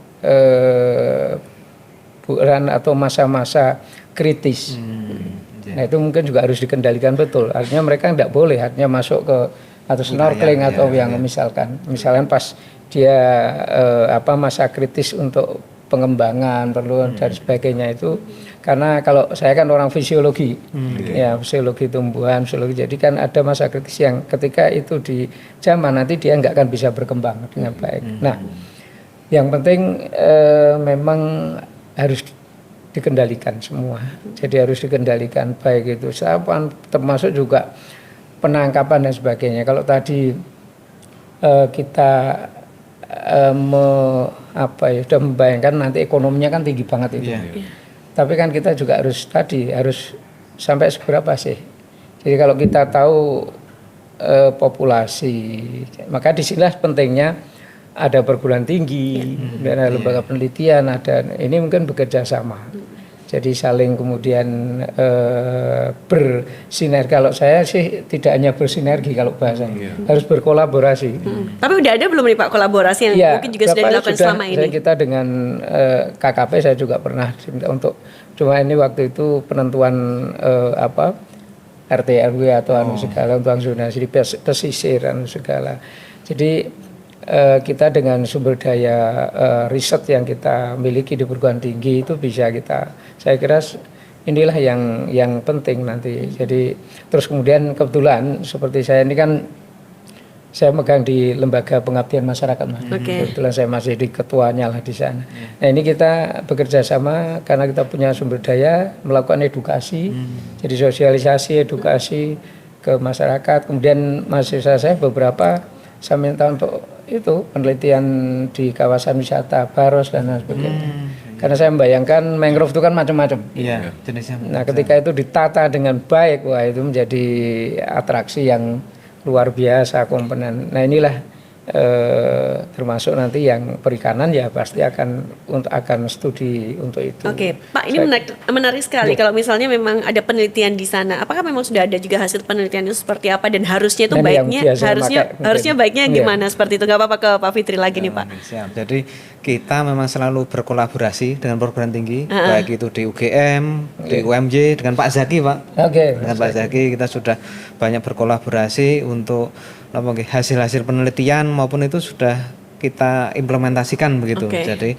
bulan atau masa-masa kritis. Nah itu mungkin juga harus dikendalikan betul. Artinya mereka tidak boleh artinya masuk ke atau snorkeling atau yang misalkan pas dia masa kritis untuk pengembangan perlu dan sebagainya itu, karena kalau saya kan orang fisiologi, ya fisiologi tumbuhan, fisiologi, jadi kan ada masa kritis yang ketika itu di zaman nanti dia nggak akan bisa berkembang dengan baik. Nah yang penting memang harus dikendalikan semua. Jadi harus dikendalikan baik itu sapan, termasuk juga penangkapan dan sebagainya. Kalau tadi kita sudah membayangkan nanti ekonominya kan tinggi banget itu. Tapi kan kita juga harus sampai seberapa sih. Jadi kalau kita tahu populasi, maka disinilah pentingnya ada perguruan tinggi, dan ada lembaga penelitian, ada ini mungkin bekerja sama. Jadi saling kemudian bersinergi. Kalau saya sih tidak hanya bersinergi kalau bahasanya, harus berkolaborasi. Tapi udah ada belum nih Pak kolaborasi yang mungkin juga sudah dilakukan selama ini? Kita dengan KKP saya juga pernah diminta untuk, cuma ini waktu itu penentuan RT RW atau segala untuk zonasi di pesisir segala. Jadi kita dengan sumber daya riset yang kita miliki di perguruan tinggi itu bisa saya kira inilah yang penting nanti. Jadi terus kemudian kebetulan seperti saya ini kan saya megang di lembaga pengabdian masyarakat, Mas. Kebetulan saya masih di ketuanya lah di sana. Nah ini kita bekerja sama karena kita punya sumber daya melakukan edukasi, jadi sosialisasi edukasi ke masyarakat. Kemudian mahasiswa saya beberapa saya minta untuk itu penelitian di kawasan wisata Baros dan sebagainya. Karena saya membayangkan mangrove itu kan macam-macam. Iya, jenisnya. Nah, ketika itu ditata dengan baik, wah itu menjadi atraksi yang luar biasa komponen. Nah, inilah termasuk nanti yang perikanan ya pasti akan studi untuk itu. Oke, Pak, ini menarik sekali kalau misalnya memang ada penelitian di sana. Apakah memang sudah ada juga hasil penelitian itu seperti apa dan harusnya itu baiknya harusnya baiknya gimana seperti itu? Nggak apa-apa ke Pak Fitri lagi nih Pak. Siap. Jadi kita memang selalu berkolaborasi dengan perguruan tinggi, baik itu di UGM, di UMJ dengan Pak Zaki, Pak. Dengan Pak Zaki kita sudah banyak berkolaborasi untuk hasil-hasil penelitian maupun itu sudah kita implementasikan begitu. Oke. Jadi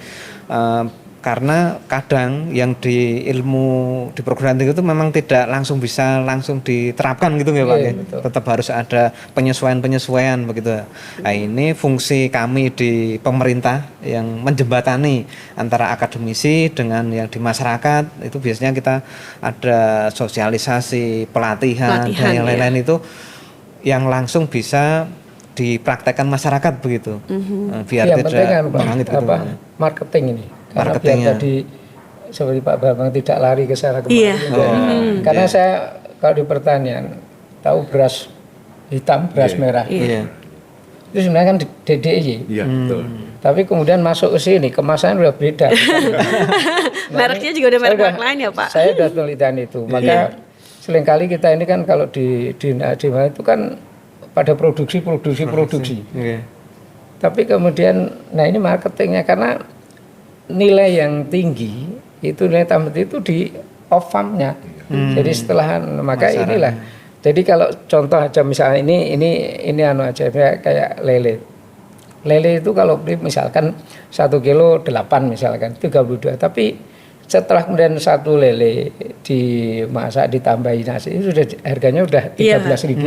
karena kadang yang di ilmu di perguruan tinggi itu memang tidak langsung bisa langsung diterapkan gitu ya Pak. Iya, Ya. betul. Tetap harus ada penyesuaian begitu. Nah, ini fungsi kami di pemerintah yang menjembatani antara akademisi dengan yang di masyarakat. Itu biasanya kita ada sosialisasi, pelatihan dan yang ya. lain-lain itu yang langsung bisa dipraktekkan masyarakat begitu. Biar yang penting kan tidak menghangit gitu. apa marketing ini, karena biar Marketingnya. tadi seperti Pak Bambang tidak lari ke sana Iya. kemari juga. Karena saya kalau di pertanian tahu beras hitam, beras merah, Iya. itu sebenarnya kan DDI. Iya, betul. Tapi kemudian masuk ke sini kemasannya udah beda. Mereknya juga udah merek-merek lain ya Pak? Saya udah penelitian itu. Maka seringkali kita ini kan kalau di mana itu kan pada produksi. Iya. Tapi kemudian, nah ini marketingnya karena nilai yang tinggi itu nilai tambah itu di off farmnya. Jadi setelah maka inilah. Jadi kalau contoh aja misalnya ini anu aja kayak lele. Lele itu kalau beli misalkan 1 kilo 8 misalkan 32. Tapi setelah kemudian satu lele dimasak ditambahi nasi itu sudah harganya udah 13.000.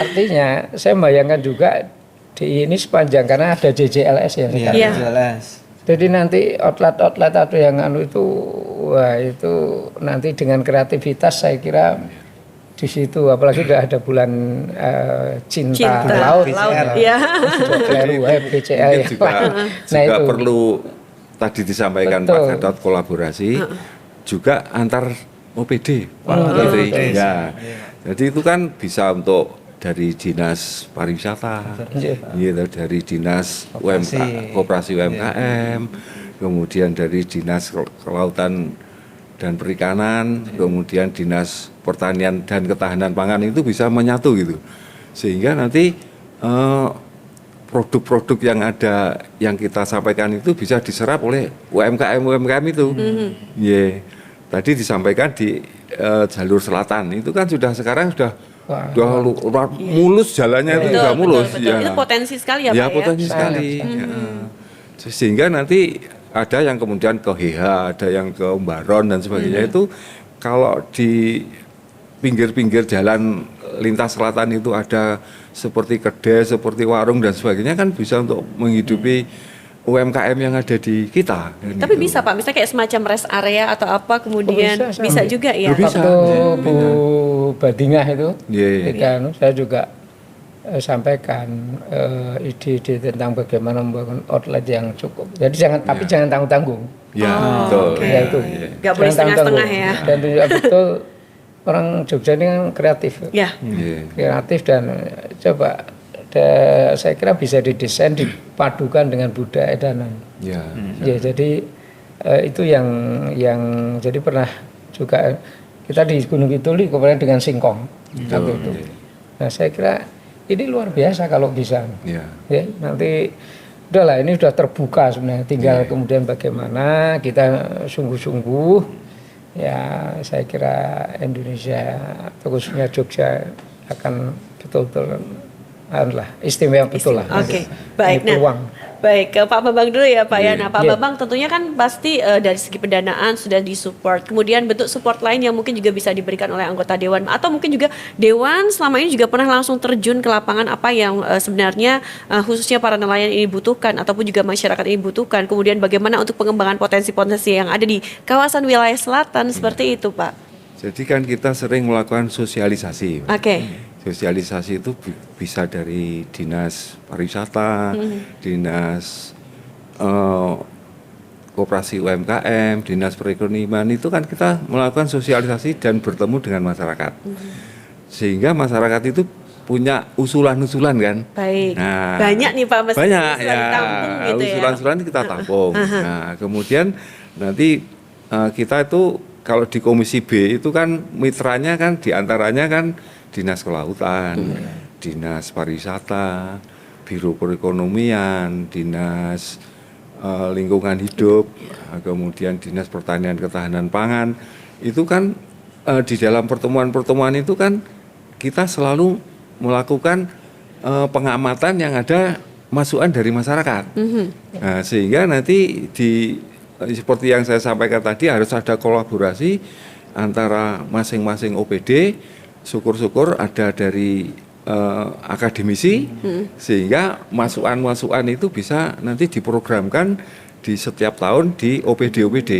Artinya saya bayangkan juga di ini sepanjang karena ada JJLS ya sekarang. Iya. Jelas. Jadi nanti outlet atau yang anu itu wah itu nanti dengan kreativitas saya kira di situ apalagi sudah ada bulan cinta, laut, ya. BCL Mungkin juga, nah juga itu perlu tadi disampaikan Betul. Pak Gatot kolaborasi juga antar OPD Pak Menteri. Ya. Jadi itu kan bisa untuk dari dinas pariwisata, gitu, dari dinas koperasi UMKM, kemudian dari dinas kelautan dan perikanan, kemudian dinas pertanian dan ketahanan pangan itu bisa menyatu gitu, sehingga nanti produk-produk yang ada yang kita sampaikan itu bisa diserap oleh UMKM itu. Tadi disampaikan di jalur selatan itu kan sudah sekarang sudah mulus jalannya itu sudah mulus. Betul. Itu potensi sekali ya Pak ya? Potensi sekali. Ya. Sehingga nanti ada yang kemudian ke HH, ada yang ke Umbaron dan sebagainya itu kalau di pinggir-pinggir jalan lintas selatan itu ada seperti kedai, seperti warung dan sebagainya kan bisa untuk menghidupi UMKM yang ada di kita. Tapi bisa Pak, misalnya kayak semacam rest area atau apa kemudian bisa juga ya? Bisa. Waktu Bu Badingah itu, saya juga sampaikan ide-ide tentang bagaimana membangun outlet yang cukup. Jadi tapi jangan tanggung-tanggung. Ya, betul. Ya itu. Nggak boleh setengah-setengah ya. Dan juga betul orang Jogja ini kan kreatif. Ya. Kreatif dan coba saya kira bisa didesain dipadukan dengan budaya dan ya jadi itu yang jadi pernah juga kita di Gunung Kidul kemarin dengan singkong itu. Nah saya kira ini luar biasa kalau bisa ya nanti udahlah ini sudah terbuka sebenarnya tinggal kemudian bagaimana kita sungguh-sungguh ya saya kira Indonesia khususnya Jogja akan betul-betul istimewa betul lah. Oke, baik. Nah, baik ke Pak Bambang dulu ya Pak ya. Nah Pak Bambang tentunya kan pasti dari segi pendanaan sudah disupport. Kemudian bentuk support lain yang mungkin juga bisa diberikan oleh anggota Dewan atau mungkin juga Dewan selama ini juga pernah langsung terjun ke lapangan apa yang sebenarnya khususnya para nelayan ini butuhkan ataupun juga masyarakat ini butuhkan. Kemudian bagaimana untuk pengembangan potensi-potensi yang ada di kawasan wilayah selatan seperti itu Pak. Jadi kan kita sering melakukan sosialisasi. Oke. Sosialisasi itu bisa dari dinas pariwisata, dinas koperasi UMKM, dinas perekonomian itu kan kita melakukan sosialisasi dan bertemu dengan masyarakat. Sehingga masyarakat itu punya usulan-usulan kan. Baik. Nah, banyak nih Pak Mas. Banyak ya. Gitu usulan-usulan kita tampung. Nah, kemudian nanti kita itu kalau di Komisi B itu kan mitranya kan diantaranya kan Dinas Kelautan, Dinas Pariwisata, Biro Perekonomian, Dinas Lingkungan Hidup, kemudian Dinas Pertanian Ketahanan Pangan. Itu kan di dalam pertemuan-pertemuan itu kan kita selalu melakukan pengamatan yang ada masukan dari masyarakat. Nah, sehingga nanti seperti yang saya sampaikan tadi harus ada kolaborasi antara masing-masing OPD, syukur-syukur ada dari akademisi, sehingga masukan-masukan itu bisa nanti diprogramkan di setiap tahun di OPD-OPD.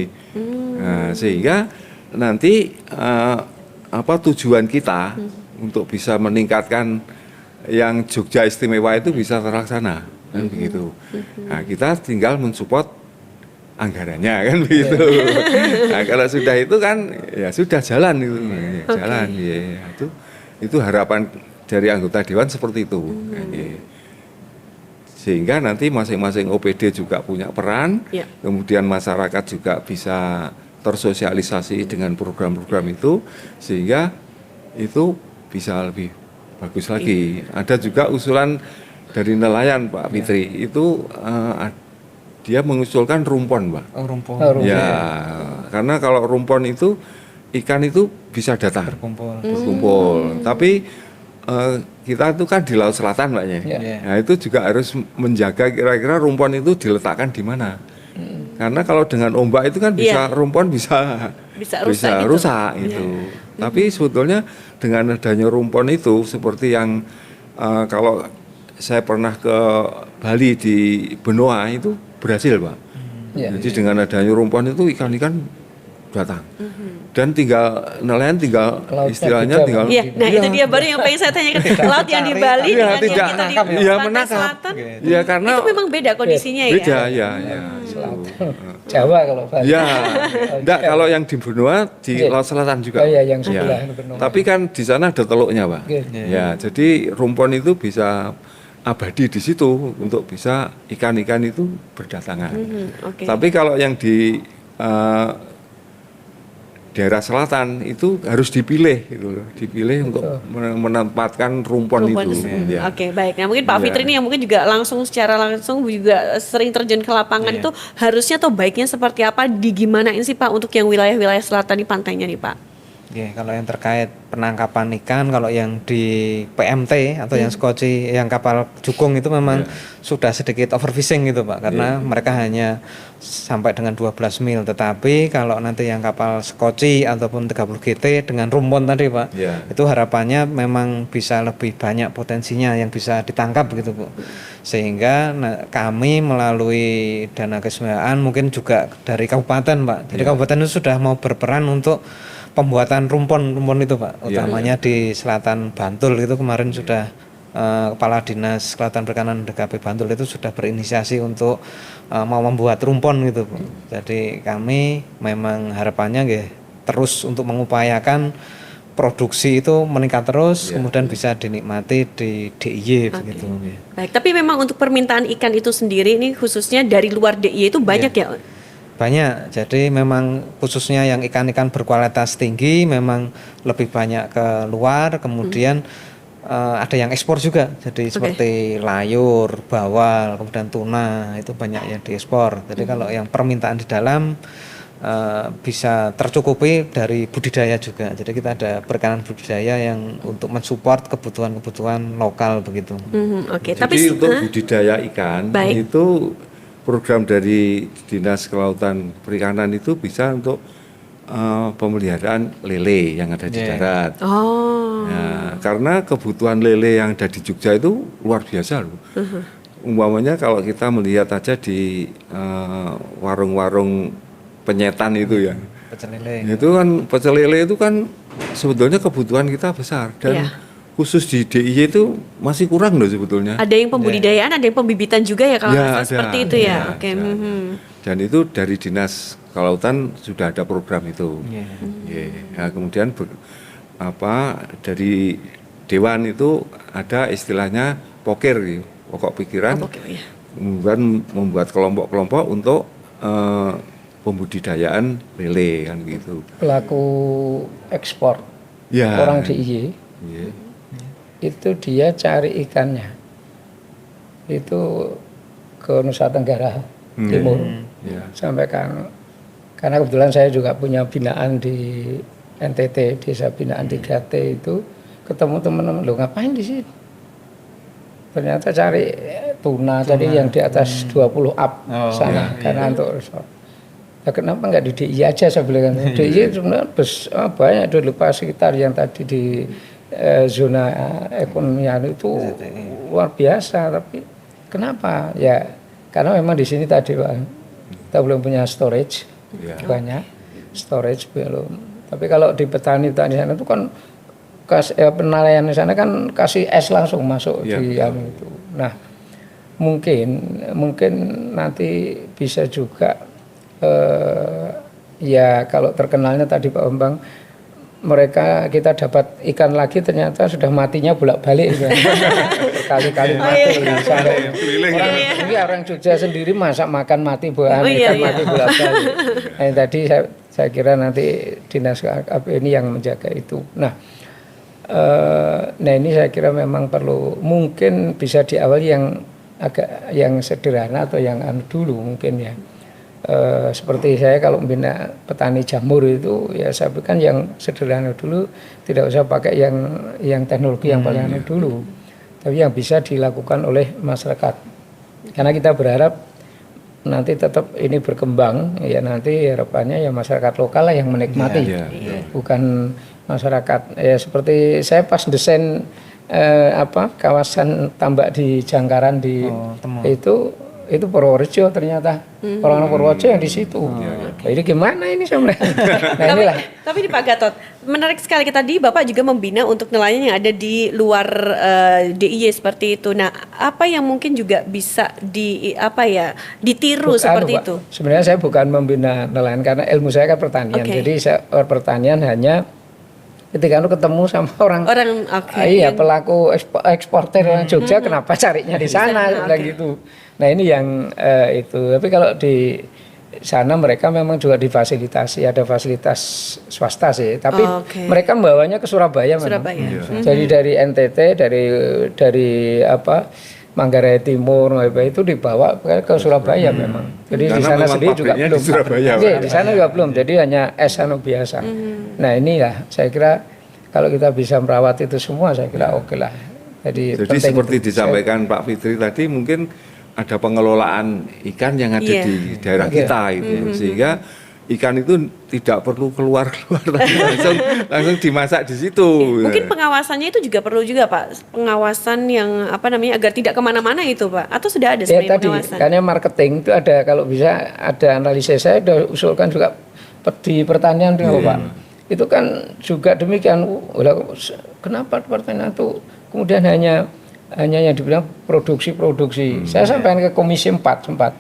Nah, sehingga nanti tujuan kita untuk bisa meningkatkan yang Jogja Istimewa itu bisa terlaksana, kan begitu. Nah, kita tinggal mensupport anggarannya, kan begitu. Nah, kalau sudah itu kan ya sudah jalan itu, jalan ya. Itu harapan dari anggota dewan seperti itu. Sehingga nanti masing-masing OPD juga punya peran, kemudian masyarakat juga bisa tersosialisasi dengan program-program itu, sehingga itu bisa lebih bagus lagi. Ada juga usulan dari nelayan Pak Fitri, itu dia mengusulkan rumpon, Pak. Rumpon. Ya, karena kalau rumpon itu ikan itu bisa datang, berkumpul. Tapi kita itu kan di Laut Selatan, Pak ya. Nah, itu juga harus menjaga kira-kira rumpon itu diletakkan di mana. Karena kalau dengan ombak itu kan bisa rumpon bisa rusak gitu. Tapi sebetulnya dengan adanya rumpon itu seperti yang kalau saya pernah ke Bali di Benoa itu berhasil, Pak. Jadi dengan adanya rumpon itu ikan-ikan datang. Dan nelayan tinggal istilahnya tinggal. Nah itu dia baru yang pengen saya tanyakan. Laut yang di Bali dengan yang kita di pantai selatan. Ya, karena itu memang beda kondisinya ya. Beda ya. Jawa kalau Bali. Ya, enggak kalau yang di Benoa di Laut Selatan juga. Oh iya, yang sebelah Benoa. Tapi kan di sana ada teluknya, Pak. Ya, jadi rumpon itu bisa abadi di situ untuk bisa ikan-ikan itu berdatangan. Tapi kalau yang di daerah selatan itu harus dipilih gitu loh, dipilih untuk menempatkan rumpon itu. Oke, baik. Nah, mungkin Pak Fitri ini yang mungkin juga secara langsung juga sering terjun ke lapangan itu harusnya atau baiknya seperti apa, digimanain sih Pak untuk yang wilayah-wilayah selatan di pantainya nih Pak? Kalau yang terkait penangkapan ikan, kalau yang di PMT atau yang skoci, yang kapal jukung itu memang sudah sedikit overfishing gitu Pak, karena mereka hanya sampai dengan 12 mil. Tetapi kalau nanti yang kapal skoci ataupun 30 GT dengan rumpon tadi Pak, itu harapannya memang bisa lebih banyak potensinya yang bisa ditangkap begitu Bu. Sehingga kami melalui dana keistimewaan mungkin juga dari kabupaten Pak. Jadi kabupaten itu sudah mau berperan untuk pembuatan rumpon itu Pak, utamanya di selatan Bantul itu kemarin sudah Kepala Dinas Kelautan Perikanan DKP Bantul itu sudah berinisiasi untuk mau membuat rumpon gitu Bu. Jadi kami memang harapannya terus untuk mengupayakan produksi itu meningkat terus, kemudian bisa dinikmati di DIY begitu. Baik, tapi memang untuk permintaan ikan itu sendiri ini khususnya dari luar DIY itu banyak ya? Banyak, jadi memang khususnya yang ikan-ikan berkualitas tinggi memang lebih banyak ke luar, kemudian ada yang ekspor juga, jadi seperti layur, bawal, kemudian tuna itu banyak yang diekspor. Jadi kalau yang permintaan di dalam bisa tercukupi dari budidaya juga. Jadi kita ada perikanan budidaya yang untuk mensupport kebutuhan-kebutuhan lokal begitu. Jadi untuk budidaya ikan itu program dari Dinas Kelautan Perikanan itu bisa untuk pemeliharaan lele yang ada di darat. Nah, karena kebutuhan lele yang ada di Jogja itu luar biasa loh. Umpamanya kalau kita melihat aja di warung-warung penyetan itu ya. Pecel lele. Itu kan pecel lele itu kan sebetulnya kebutuhan kita besar dan khusus di DIY itu masih kurang loh sebetulnya. Ada yang pembudidayaan, ada yang pembibitan juga ya kalau seperti itu ya. Dan itu dari Dinas Kelautan sudah ada program itu. Nah, kemudian dari Dewan itu ada istilahnya pokir, pokok pikiran, kemudian membuat kelompok-kelompok untuk pembudidayaan lele kan gitu. Pelaku ekspor orang DIY itu dia cari ikannya itu ke Nusa Tenggara Timur sampai karena kebetulan saya juga punya binaan di NTT, desa binaan 3T itu, ketemu teman-teman, lo ngapain di sini? ternyata cari tuna, cari yang di atas 20 up sana karena untuk resort. Ya, kenapa nggak di DIY aja saya bilang. DIY sebenarnya banyak dulu Pak sekitar yang tadi di zona ekonomi itu luar biasa, tapi kenapa? Ya karena memang di sini tadi Pak, kita belum punya storage banyak, storage belum. Tapi kalau di petani sana itu kan penilaian di sana kan kasih es langsung masuk di itu. Nah mungkin nanti bisa juga ya kalau terkenalnya tadi Pak Bambang, kita dapat ikan lagi ternyata sudah matinya bolak-balik ya. Kali-kali mati. Orang Jogja sendiri masak makan mati ikan mati bolak-balik. Nah, tadi saya kira nanti dinas KKP ini yang menjaga itu. Nah ini saya kira memang perlu, mungkin bisa diawali yang sederhana atau yang dulu mungkin ya. Seperti saya kalau membina petani jamur itu ya saya berikan yang sederhana dulu, tidak usah pakai yang teknologi yang paling dulu, tapi yang bisa dilakukan oleh masyarakat, karena kita berharap nanti tetap ini berkembang ya, nanti harapannya ya masyarakat lokal lah yang menikmati, bukan masyarakat ya. Seperti saya pas desain kawasan tambak di Jangkaran itu Purworejo, ternyata orang Purworejo yang di situ. Jadi gimana ini sebenarnya? Nah inilah. Tapi di Pak Gatot, menarik sekali tadi Bapak juga membina untuk nelayan yang ada di luar DIY seperti itu. Nah, apa yang mungkin juga bisa ditiru seperti itu? Sebenarnya saya bukan membina nelayan karena ilmu saya kan pertanian. Jadi saya pertanian hanya ketika ketemu sama orang pelaku eksportir orang Jogja, kenapa carinya di sana gitu. Nah ini yang itu. Tapi kalau di sana mereka memang juga difasilitasi, ada fasilitas swasta sih. Tapi mereka membawanya ke Surabaya. Jadi dari NTT, dari Manggarai Timur itu dibawa ke Surabaya memang. Jadi di sana sendiri juga belum. Di sana juga belum. Jadi hanya biasa. Nah inilah saya kira kalau kita bisa merawat itu semua, saya kira oke lah. Jadi seperti disampaikan Pak Fitri tadi, mungkin ada pengelolaan ikan yang ada di daerah kita itu, sehingga ikan itu tidak perlu keluar tapi langsung dimasak di situ. Mungkin pengawasannya itu juga perlu juga Pak, pengawasan yang agar tidak kemana-mana itu Pak, atau sudah ada sebenarnya pengawasan? Karena marketing itu ada, kalau bisa ada analisis, saya sudah usulkan juga di pertanian itu Pak. Itu kan juga demikian. Kenapa pertanian itu kemudian hanya yang dibilang produksi. Saya sampaikan ke Komisi 4 sempat.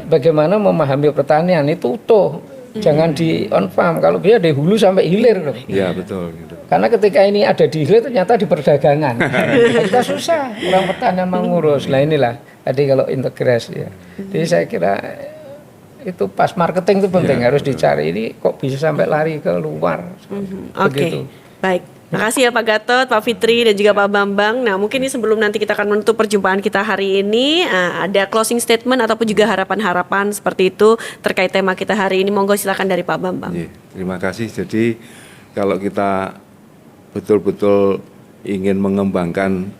Bagaimana memahami pertanian itu utuh, jangan di on farm, kalau bisa di hulu sampai hilir. Iya betul. Gitu. Karena ketika ini ada di hilir ternyata di perdagangan. Kita susah orang pertanian mengurus. Nah inilah tadi kalau integrasi ya. Jadi saya kira itu pas marketing itu penting, harus dicari ini kok bisa sampai lari ke luar. Oke. Baik. Makasih ya Pak Gatot, Pak Fitri, dan juga Pak Bambang. Nah mungkin ini sebelum nanti kita akan menutup perjumpaan kita hari ini, ada closing statement ataupun juga harapan-harapan seperti itu terkait tema kita hari ini. Monggo silakan dari Pak Bambang. Terima kasih. Jadi kalau kita betul-betul ingin mengembangkan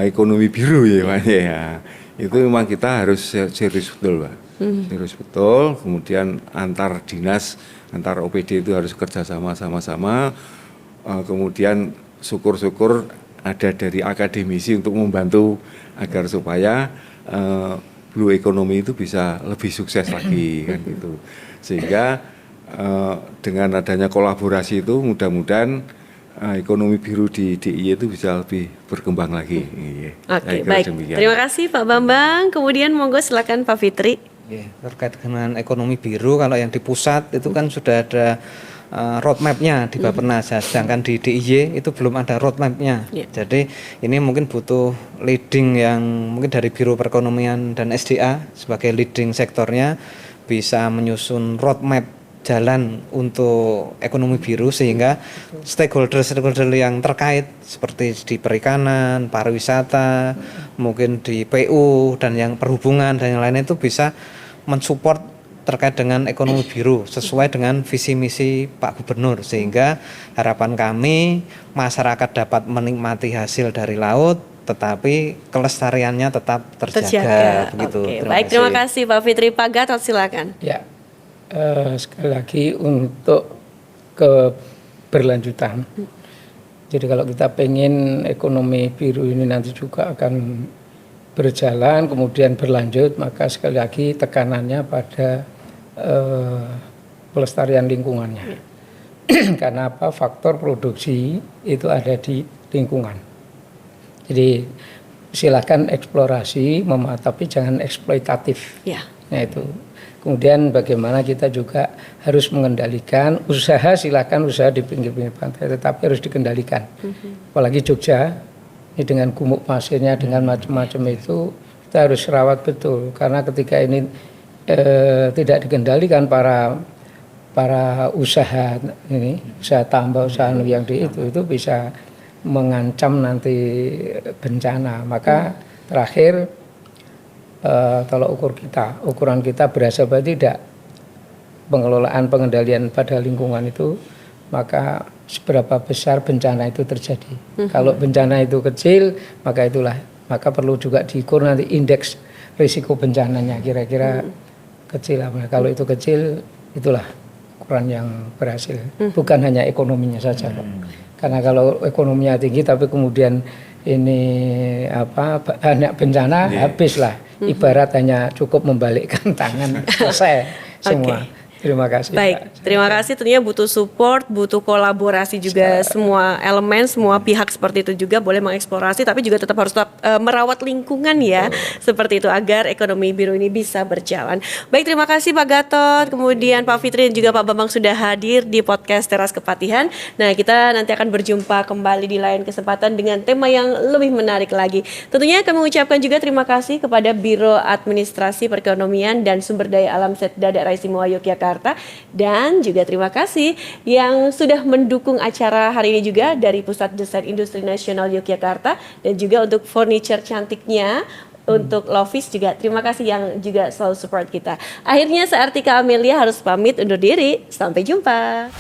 ekonomi biru ya Pak ya, itu memang kita harus serius betul Pak. Serius betul. Kemudian antar dinas, antar OPD itu harus kerja sama-sama. Kemudian syukur-syukur ada dari akademisi untuk membantu agar supaya blue economy itu bisa lebih sukses lagi kan gitu. Sehingga dengan adanya kolaborasi itu mudah-mudahan ekonomi biru di DIY itu bisa lebih berkembang lagi. Oke, baik. Terima kasih Pak Bambang. Kemudian monggo silakan Pak Fitri. Terkait dengan ekonomi biru, kalau yang di pusat itu kan sudah ada roadmap-nya di Bappenas, sedangkan di DIY itu belum ada roadmap-nya. Jadi ini mungkin butuh leading yang mungkin dari Biro Perekonomian dan SDA sebagai leading sektornya bisa menyusun roadmap jalan untuk ekonomi biru, sehingga stakeholder yang terkait seperti di perikanan, pariwisata, mungkin di PU dan yang perhubungan dan yang lain itu bisa mensupport terkait dengan ekonomi biru sesuai dengan visi misi Pak Gubernur, sehingga harapan kami masyarakat dapat menikmati hasil dari laut, tetapi kelestariannya tetap terjaga, Terjaga. begitu. Oke, baik, terima kasih Pak Fitri. Pak Gatot silakan. Ya, sekali lagi untuk keberlanjutan. Jadi kalau kita pengen ekonomi biru ini nanti juga akan berjalan, kemudian berlanjut, maka sekali lagi tekanannya pada pelestarian lingkungannya. Karena apa? Faktor produksi itu ada di lingkungan. Jadi silakan eksplorasi, tapi jangan eksploitatif. Ya. Nah itu. Kemudian bagaimana kita juga harus mengendalikan usaha, silakan usaha di pinggir-pinggir pantai, tetapi harus dikendalikan. Apalagi Jogja, ini dengan gumuk pasirnya, dengan macam-macam itu, kita harus rawat betul. Karena ketika ini tidak dikendalikan para usaha ini, usaha tambah, usaha yang itu bisa mengancam nanti bencana. Maka terakhir tolak ukuran kita berasa bahwa tidak pengelolaan pengendalian pada lingkungan itu, maka seberapa besar bencana itu terjadi. Kalau bencana itu kecil, maka perlu juga diukur nanti indeks risiko bencananya kira-kira kecil apa. Kalau itu kecil, itulah ukuran yang berhasil. Bukan hanya ekonominya saja, Pak. Karena kalau ekonominya tinggi tapi kemudian ini banyak bencana, habislah. Ibarat hanya cukup membalikkan tangan, selesai semua. Terima kasih. Baik, terima kasih. Tentunya butuh support, butuh kolaborasi juga semua elemen, semua pihak seperti itu juga boleh mengeksplorasi, tapi juga tetap harus merawat lingkungan ya, seperti itu agar ekonomi biru ini bisa berjalan. Baik, terima kasih Pak Gatot, kemudian Pak Fitri dan juga Pak Bambang sudah hadir di podcast Teras Kepatihan. Nah, kita nanti akan berjumpa kembali di lain kesempatan dengan tema yang lebih menarik lagi. Tentunya kami mengucapkan juga terima kasih kepada Biro Administrasi Perekonomian dan Sumber Daya Alam Setda Daerah Istimewa Yogyakarta. Dan juga terima kasih yang sudah mendukung acara hari ini juga dari Pusat Desain Industri Nasional Yogyakarta dan juga untuk furniture cantiknya untuk Lovis juga terima kasih yang juga selalu support kita. Akhirnya Seartika Amelia harus pamit undur diri. Sampai jumpa.